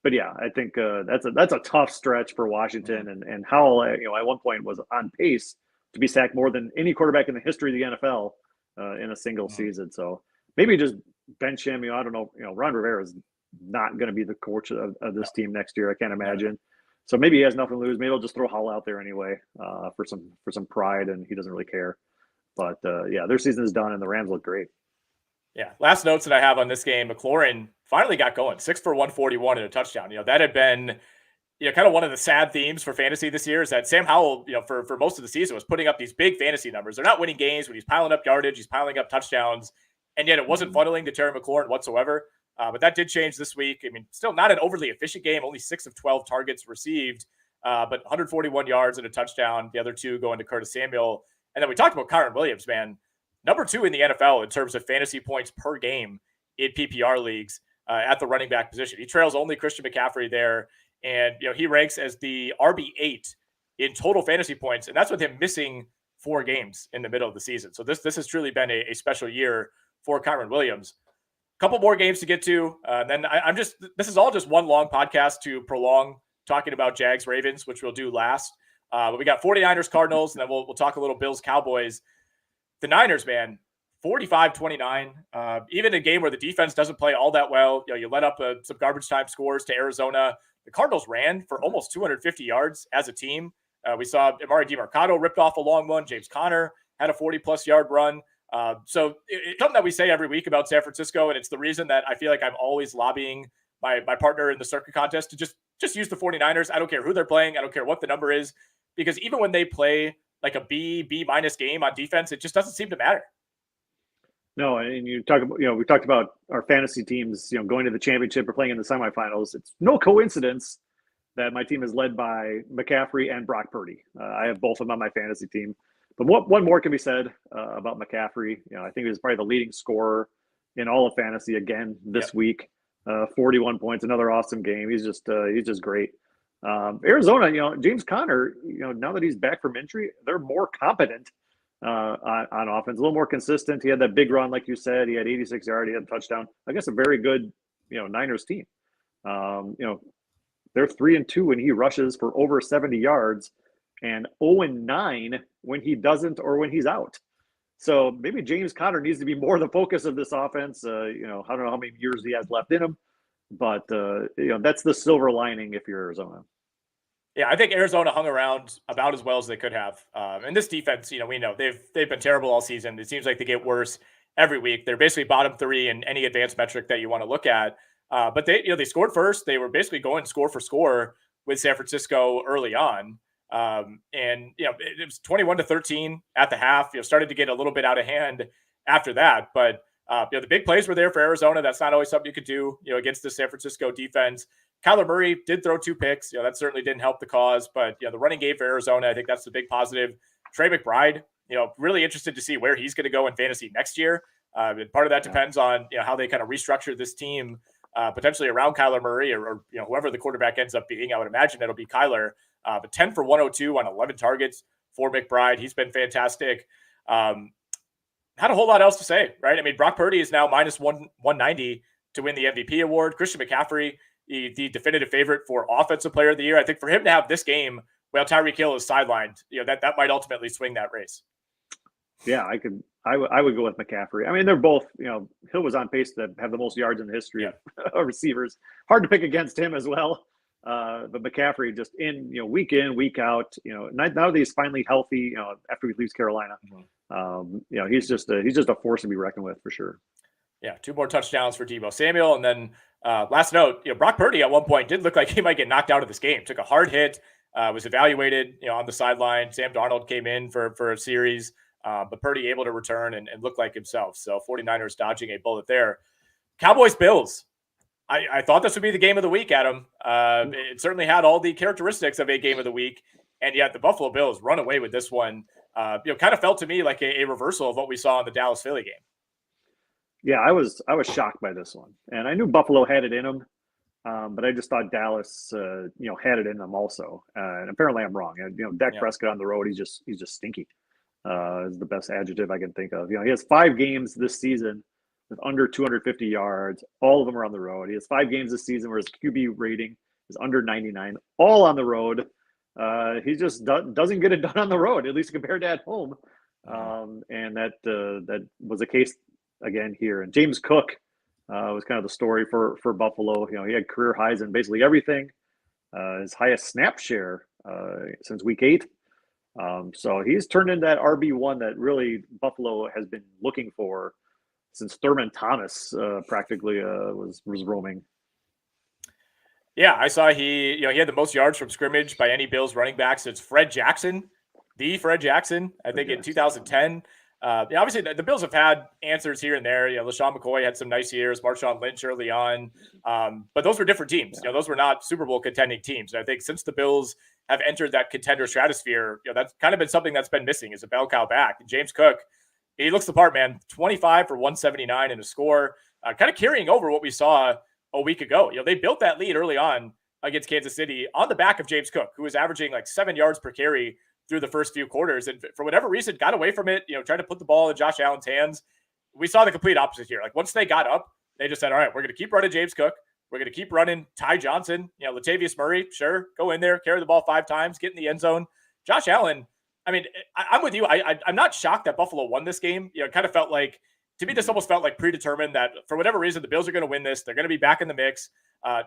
But yeah, I think that's a tough stretch for Washington, and Howell, at one point was on pace to be sacked more than any quarterback in the history of the NFL in a single season. So maybe just bench him. I don't know. Ron Rivera is not going to be the coach of this team next year. I can't imagine. So maybe he has nothing to lose. Maybe he'll just throw Howell out there anyway for some pride, and he doesn't really care. But their season is done, and the Rams look great. Yeah. Last notes that I have on this game, McLaurin finally got going, 6 for 141 and a touchdown. That had been, kind of one of the sad themes for fantasy this year is that Sam Howell, for most of the season was putting up these big fantasy numbers. They're not winning games, but he's piling up yardage, he's piling up touchdowns, and yet it wasn't funneling to Terry McLaurin whatsoever. But that did change this week. I mean, still not an overly efficient game, only 6 of 12 targets received, but 141 yards and a touchdown. The other 2 going to Curtis Samuel. And then we talked about Kyren Williams, man. Number 2 in the NFL in terms of fantasy points per game in PPR leagues at the running back position. He trails only Christian McCaffrey there. And, he ranks as the RB8 in total fantasy points. And that's with him missing 4 games in the middle of the season. So this has truly been a special year for Kyren Williams. A couple more games to get to. Then this is all just one long podcast to prolong talking about Jags-Ravens, which we'll do last. But we got 49ers, Cardinals, and then we'll talk a little Bills-Cowboys. The Niners, man, 45-29. Even a game where the defense doesn't play all that well, you let up some garbage time scores to Arizona. The Cardinals ran for almost 250 yards as a team. We saw Amari DiMercado ripped off a long one. James Conner had a 40-plus yard run. So it's something that we say every week about San Francisco, and it's the reason that I feel like I'm always lobbying my partner in the Circa contest to just use the 49ers. I don't care who they're playing. I don't care what the number is, because even when they play like a B minus game on defense, it just doesn't seem to matter. No, and you talk about, we talked about our fantasy teams, going to the championship or playing in the semifinals. It's no coincidence that my team is led by McCaffrey and Brock Purdy. I have both of them on my fantasy team. But one more can be said about McCaffrey. I think he was probably the leading scorer in all of fantasy again this week. 41 points, another awesome game. He's just great. Arizona, James Conner, now that he's back from injury, they're more competent on offense, a little more consistent. He had that big run, like you said. He had 86 yards, he had a touchdown. I guess a very good, Niners team. They're 3-2 when he rushes for over 70 yards, and 0-9 when he doesn't or when he's out. So maybe James Conner needs to be more the focus of this offense. I don't know how many years he has left in him, but that's the silver lining if you're Arizona. Yeah, I think Arizona hung around about as well as they could have. And this defense, we know they've been terrible all season. It seems like they get worse every week. They're basically bottom 3 in any advanced metric that you want to look at. But they scored first. They were basically going score for score with San Francisco early on. And it was 21-13 at the half. Started to get a little bit out of hand after that. But the big plays were there for Arizona. That's not always something you could do, against the San Francisco defense. Kyler Murray did throw 2 picks. That certainly didn't help the cause. But the running game for Arizona, I think that's the big positive. Trey McBride, really interested to see where he's going to go in fantasy next year. Part of that depends on how they kind of restructure this team, potentially around Kyler Murray or whoever the quarterback ends up being. I would imagine it'll be Kyler. But 10 for 102 on 11 targets for McBride. He's been fantastic. Not a whole lot else to say, right? I mean, Brock Purdy is now minus 190 to win the MVP award. Christian McCaffrey, the definitive favorite for Offensive Player of the Year. I think for him to have this game while Tyreek Hill is sidelined, that might ultimately swing that race. Yeah, I would go with McCaffrey. I mean, they're both, Hill was on pace to have the most yards in the history of receivers. Hard to pick against him as well. But McCaffrey just week in, week out, now that he's finally healthy, after he leaves Carolina, he's just a force to be reckoned with for sure. Yeah. 2 more touchdowns for Deebo Samuel. And then last note, Brock Purdy at one point did look like he might get knocked out of this game. Took a hard hit, was evaluated, on the sideline. Sam Darnold came in for a series, but Purdy able to return and look like himself. So 49ers dodging a bullet there. Cowboys-Bills. I thought this would be the game of the week, Adam. It certainly had all the characteristics of a game of the week, and yet the Buffalo Bills run away with this one. Kind of felt to me like a reversal of what we saw in the Dallas-Philly game. Yeah, I was shocked by this one, and I knew Buffalo had it in them, but I just thought Dallas, had it in them also. And apparently, I'm wrong. Dak Prescott on the road, he's just stinky. Is the best adjective I can think of. He has 5 games this season with under 250 yards. All of them are on the road. He has 5 games this season where his QB rating is under 99, all on the road. He just doesn't get it done on the road, at least compared to at home. And that was the case again here. And James Cook was kind of the story for Buffalo. He had career highs in basically everything. His highest snap share since week 8. So he's turned into that RB1 that really Buffalo has been looking for since Thurman Thomas practically was roaming. Yeah, I saw he had the most yards from scrimmage by any Bills running back since Fred Jackson, I think in 2010. Obviously, the Bills have had answers here and there. LaShawn McCoy had some nice years, Marshawn Lynch early on. But those were different teams. Those were not Super Bowl contending teams. And I think since the Bills have entered that contender stratosphere, that's kind of been something that's been missing is a bell cow back. And James Cook, he looks the part, man. 25 for 179 in a score, kind of carrying over what we saw a week ago. They built that lead early on against Kansas City on the back of James Cook, who was averaging like 7 yards per carry through the first few quarters. And for whatever reason, got away from it, tried to put the ball in Josh Allen's hands. We saw the complete opposite here. Like once they got up, they just said, all right, we're going to keep running James Cook. We're going to keep running Ty Johnson, Latavius Murray, sure, go in there, carry the ball 5 times, get in the end zone. Josh Allen, I mean, I'm with you. I'm not shocked that Buffalo won this game. It kind of felt like, to me, this almost felt like predetermined that for whatever reason, the Bills are going to win this. They're going to be back in the mix.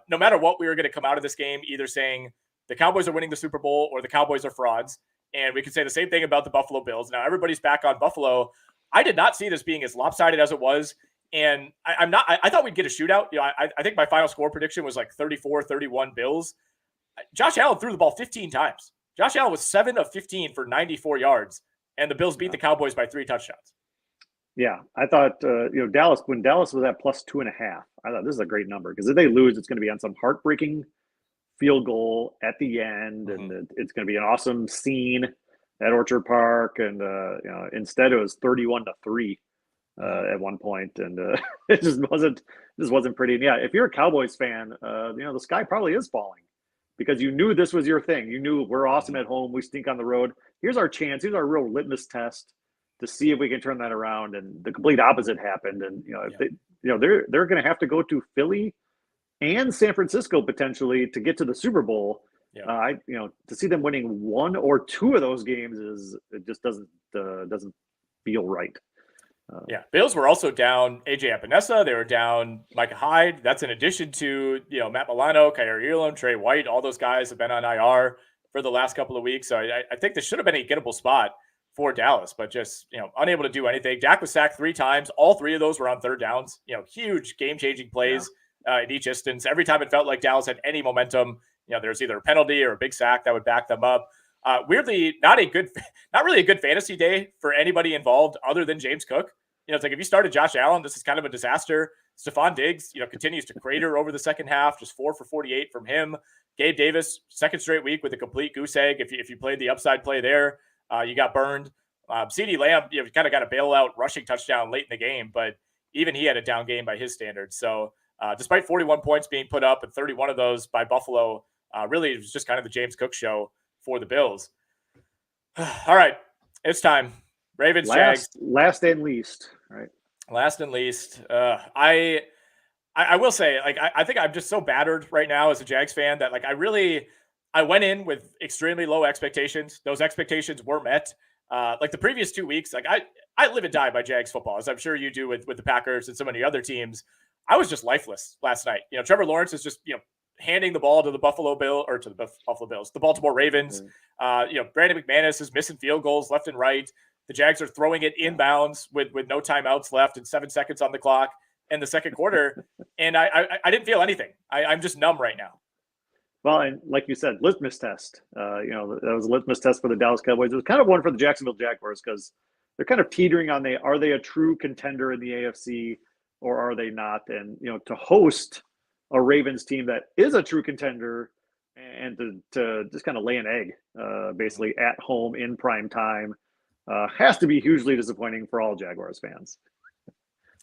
No matter what, we were going to come out of this game either saying the Cowboys are winning the Super Bowl or the Cowboys are frauds. And we could say the same thing about the Buffalo Bills. Now everybody's back on Buffalo. I did not see this being as lopsided as it was. And I thought we'd get a shootout. I think my final score prediction was like 34-31 Bills. Josh Allen threw the ball 15 times. Josh Allen was 7 of 15 for 94 yards. And the Bills beat the Cowboys by 3 touchdowns. Yeah, I thought, Dallas, when Dallas was at plus 2.5, I thought this is a great number because if they lose, it's going to be on some heartbreaking field goal at the end, and it's going to be an awesome scene at Orchard Park. And instead, it was 31-3 at one point, and it just wasn't pretty. And yeah, if you're a Cowboys fan, the sky probably is falling because you knew this was your thing. You knew we're awesome at home, we stink on the road. Here's our chance. Here's our real litmus test to see if we can turn that around. And the complete opposite happened. And they're going to have to go to Philly and San Francisco potentially to get to the Super Bowl. To see them winning 1 or 2 of those games it just doesn't feel right. Bills were also down AJ Epinesa. They were down Micah Hyde. That's in addition to Matt Milano, Kyrie Elam, Trey White. All those guys have been on IR for the last couple of weeks. So I think this should have been a gettable spot for Dallas, but just unable to do anything. Dak was sacked 3 times. All 3 of those were on 3rd downs. Huge game-changing plays. In each instance. Every time it felt like Dallas had any momentum, there's either a penalty or a big sack that would back them up. Weirdly, not really a good fantasy day for anybody involved other than James Cook. It's like if you started Josh Allen, this is kind of a disaster. Stephon Diggs, continues to crater over the second half, just 4 for 48 from him. Gabe Davis, second straight week with a complete goose egg. If you played the upside play there, you got burned. CeeDee Lamb, you kind of got a bailout rushing touchdown late in the game, but even he had a down game by his standards. So despite 41 points being put up and 31 of those by Buffalo, really it was just kind of the James Cook show for the Bills. All right, it's time. Ravens, Jags. Last and least, right? Last and least. I will say, like, I think I'm just so battered right now as a Jags fan that, like, I went in with extremely low expectations. Those expectations were met. Like the previous 2 weeks, like I live and die by Jags football, as I'm sure you do with the Packers and so many other teams. I was just lifeless last night. Trevor Lawrence is just, handing the ball to the Buffalo Bills, the Baltimore Ravens. Brandon McManus is missing field goals left and right. The Jags are throwing it inbounds with no timeouts left and 7 seconds on the clock in the second quarter. And I didn't feel anything. I'm just numb right now. Well, and like you said, litmus test. That was a litmus test for the Dallas Cowboys. It was kind of one for the Jacksonville Jaguars because they're kind of teetering on are they a true contender in the AFC or are they not? And to host a Ravens team that is a true contender and to just kind of lay an egg, basically at home in prime time, has to be hugely disappointing for all Jaguars fans.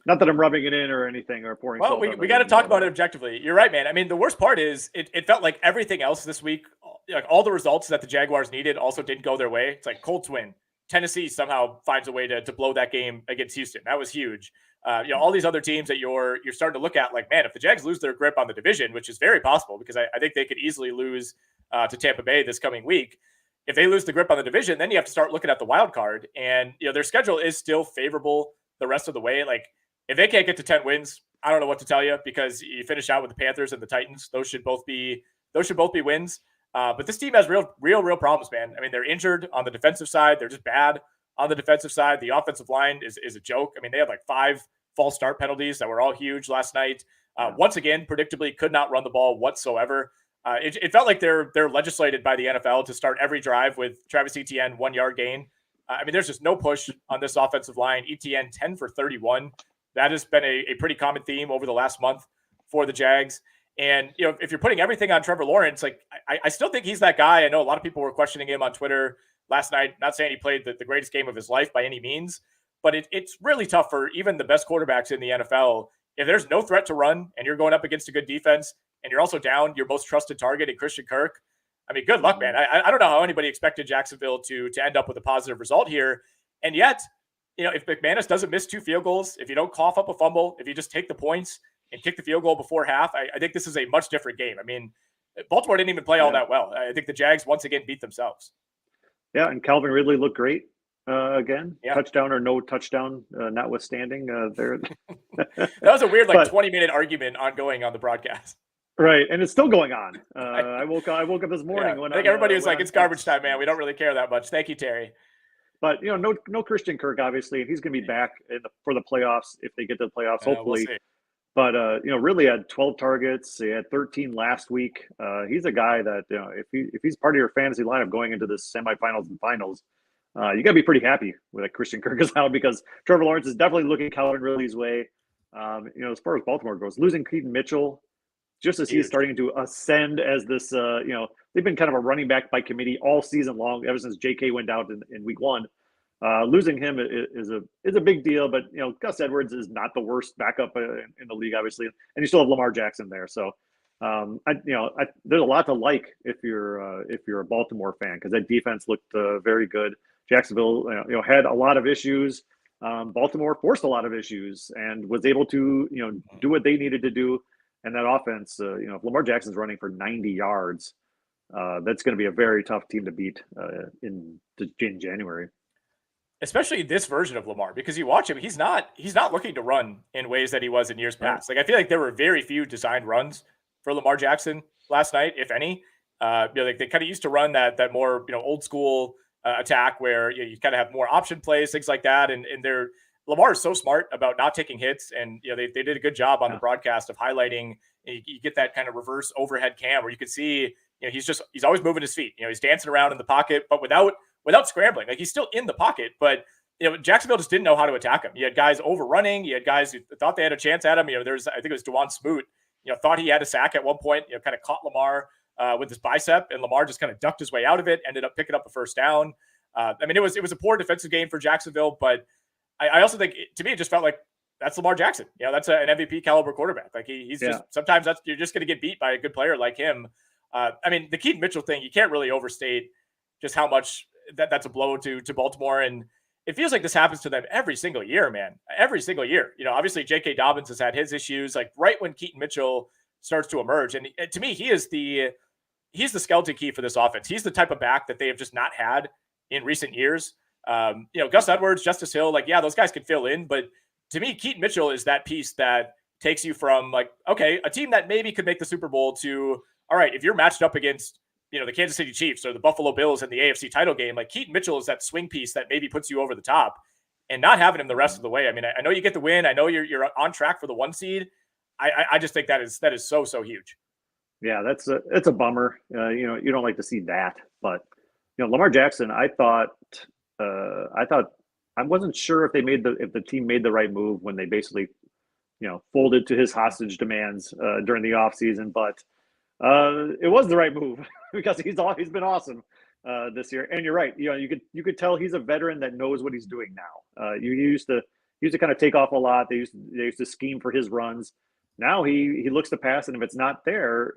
Not that I'm rubbing it in or anything or pouring. Well, we got to talk about it objectively. You're right, man. I mean, the worst part is it felt like everything else this week, like all the results that the Jaguars needed also didn't go their way. It's like Colts win. Tennessee somehow finds a way to blow that game against Houston. That was huge. All these other teams that you're starting to look at, like, man, if the Jags lose their grip on the division, which is very possible because I think they could easily lose to Tampa Bay this coming week. If they lose the grip on the division, then you have to start looking at the wild card. And their schedule is still favorable the rest of the way. Like, if they can't get to 10 wins, I don't know what to tell you because you finish out with the Panthers and the Titans. Those should both be wins. But this team has real problems, man. I mean, they're injured on the defensive side. They're just bad on the defensive side. The offensive line is a joke. I mean, they had like 5 false start penalties that were all huge last night. Once again, predictably could not run the ball whatsoever. It felt like they're legislated by the NFL to start every drive with Travis Etienne 1-yard gain. I mean, there's just no push on this offensive line. Etienne 10 for 31. That has been a pretty common theme over the last month for the Jags. And, if you're putting everything on Trevor Lawrence, like I still think he's that guy. I know a lot of people were questioning him on Twitter last night, not saying he played the greatest game of his life by any means, but it's really tough for even the best quarterbacks in the NFL. If there's no threat to run and you're going up against a good defense and you're also down your most trusted target in Christian Kirk, I mean, good luck, man. I don't know how anybody expected Jacksonville to end up with a positive result here. And yet, if McManus doesn't miss 2 field goals, if you don't cough up a fumble, if you just take the points and kick the field goal before half, I think this is a much different game. I mean, Baltimore didn't even play all that well. I think the Jags once again beat themselves. Yeah, and Calvin Ridley looked great again. Yeah. Touchdown or no touchdown, notwithstanding. There. That was a weird 20-minute argument ongoing on the broadcast. Right, and it's still going on. I woke up this morning when I think everybody was like, "It's garbage time, man. We don't really care that much." Thank you, Terry. But no Christian Kirk, obviously, and he's going to be back for the playoffs if they get to the playoffs, hopefully. We'll but really had 12 targets. He had 13 last week. He's a guy that if he's part of your fantasy lineup going into the semifinals and finals, you got to be pretty happy with a Christian Kirk is out because Trevor Lawrence is definitely looking Calvin Ridley's way. As far as Baltimore goes, losing Keaton Mitchell, just as he's starting to ascend as this, they've been kind of a running back by committee all season long, ever since J.K. went out in week 1. Losing him is a big deal, but Gus Edwards is not the worst backup in the league, obviously, and you still have Lamar Jackson there. So, there's a lot to like if you're a Baltimore fan because that defense looked very good. Jacksonville, had a lot of issues. Baltimore forced a lot of issues and was able to do what they needed to do. And that offense, if Lamar Jackson's running for 90 yards, that's going to be a very tough team to beat in January. Especially this version of Lamar, because you watch him, he's not looking to run in ways that he was in years past. Like I feel like there were very few designed runs for Lamar Jackson last night, if any. Like they kind of used to run that more old school attack where you kind of have more option plays, things like that, and Lamar is so smart about not taking hits, and they did a good job on the broadcast of highlighting. You get that kind of reverse overhead cam where you can see he's always moving his feet. He's dancing around in the pocket, but without scrambling. Like he's still in the pocket, but Jacksonville just didn't know how to attack him. You had guys overrunning. You had guys who thought they had a chance at him. I think it was DeJuan Smoot. Thought he had a sack at one point. Kind of caught Lamar with his bicep, and Lamar just kind of ducked his way out of it. Ended up picking up a first down. It was a poor defensive game for Jacksonville, but I also think to me it just felt like that's Lamar Jackson. That's an MVP caliber quarterback. Like he's just sometimes you're just going to get beat by a good player like him. The Keaton Mitchell thing, you can't really overstate just how much that's a blow to Baltimore. And it feels like this happens to them every single year, man. Every single year. Obviously J.K. Dobbins has had his issues, like right when Keaton Mitchell starts to emerge. And to me, he's the skeleton key for this offense. He's the type of back that they have just not had in recent years. Gus Edwards, Justice Hill, those guys can fill in. But to me, Keaton Mitchell is that piece that takes you from a team that maybe could make the Super Bowl to, all right, if you're matched up against, the Kansas City Chiefs or the Buffalo Bills in the AFC title game, Keaton Mitchell is that swing piece that maybe puts you over the top, and not having him the rest of the way. I mean, I know you get the win. I know you're on track for the 1 seed. I just think that is so huge. Yeah, it's a bummer. You don't like to see that, but Lamar Jackson, I wasn't sure if the team made the right move when they basically, folded to his hostage demands during the offseason, but it was the right move because he's been awesome this year. And you're right. You could tell he's a veteran that knows what he's doing now. You used to kind of take off a lot. They used to scheme for his runs. Now he looks to pass, and if it's not there,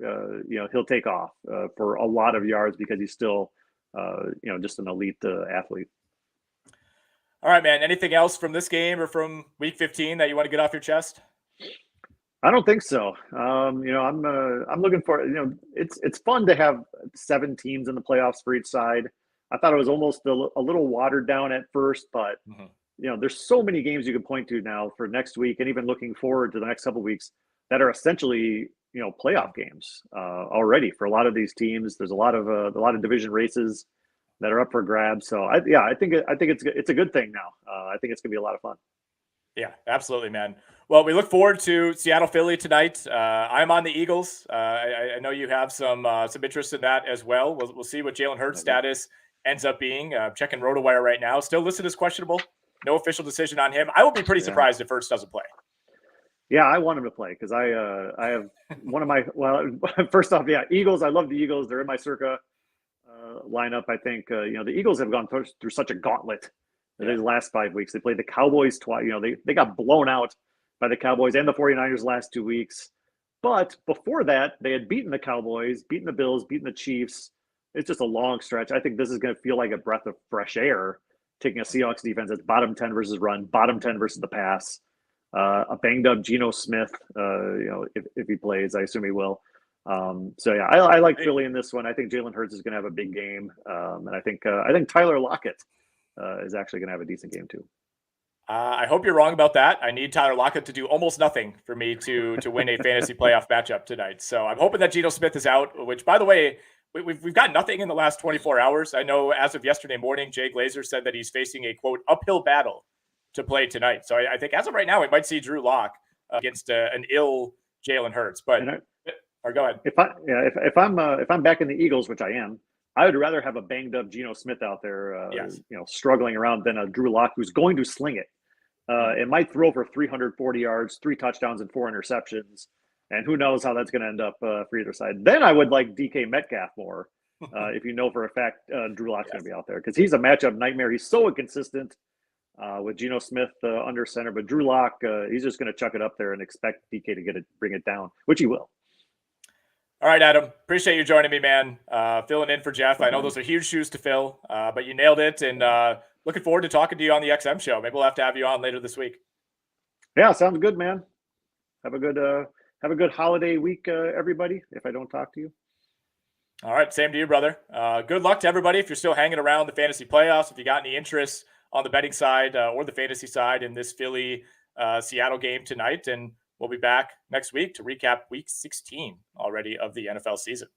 he'll take off for a lot of yards because he's still, just an elite athlete. All right, man. Anything else from this game or from Week 15 that you want to get off your chest? I don't think so. I'm looking for, it's fun to have 7 teams in the playoffs for each side. I thought it was almost a little watered down at first, but there's so many games you can point to now for next week, and even looking forward to the next couple of weeks that are essentially, playoff games already for a lot of these teams. There's a lot of division races that are up for grabs. So I think it's a good thing now. I think it's gonna be a lot of fun. Yeah, absolutely, man. Well, we look forward to Seattle-Philly tonight. I'm on the Eagles. I know you have some interest in that as well. We'll see what Jalen Hurts' status ends up being. Checking RotoWire right now. Still listed as questionable. No official decision on him. I will be pretty surprised if Hurts doesn't play. Yeah, I want him to play because I have one of my first off, Eagles. I love the Eagles. They're in my Circa lineup. I think the Eagles have gone through such a gauntlet these last 5 weeks. They played the Cowboys twice. They got blown out by the Cowboys and the 49ers last 2 weeks. But before that, they had beaten the Cowboys, beaten the Bills, beaten the Chiefs. It's just a long stretch. I think this is going to feel like a breath of fresh air, taking a Seahawks defense that's bottom 10 versus run, bottom 10 versus the pass. A banged up Geno Smith, if he plays, I assume he will. I like Philly in this one. I think Jalen Hurts is going to have a big game, and I think Tyler Lockett is actually going to have a decent game too. I hope you're wrong about that. I need Tyler Lockett to do almost nothing for me to win a fantasy playoff matchup tonight. So I'm hoping that Geno Smith is out, which, by the way, we've got nothing in the last 24 hours. I know as of yesterday morning, Jay Glazer said that he's facing a, quote, uphill battle to play tonight. So I think as of right now, we might see Drew Lock against an ill Jalen Hurts. But or go ahead. If I'm back in the Eagles, which I am, I would rather have a banged up Geno Smith out there, struggling around than a Drew Lock who's going to sling it. It might throw for 340 yards, 3 touchdowns, and 4 interceptions. And who knows how that's going to end up for either side. Then I would like DK Metcalf more if you know for a fact Drew Lock's going to be out there because he's a matchup nightmare. He's so inconsistent with Geno Smith under center. But Drew Lock, he's just going to chuck it up there and expect DK to bring it down, which he will. All right, Adam. Appreciate you joining me, man. Filling in for Jeff. I know those are huge shoes to fill, but you nailed it. And looking forward to talking to you on the XM show. Maybe we'll have to have you on later this week. Yeah, sounds good, man. Have a good holiday week, everybody, if I don't talk to you. All right, same to you, brother. Good luck to everybody if you're still hanging around the fantasy playoffs. If you got any interest on the betting side or the fantasy side in this Philly-Seattle game tonight. And we'll be back next week to recap Week 16 already of the NFL season.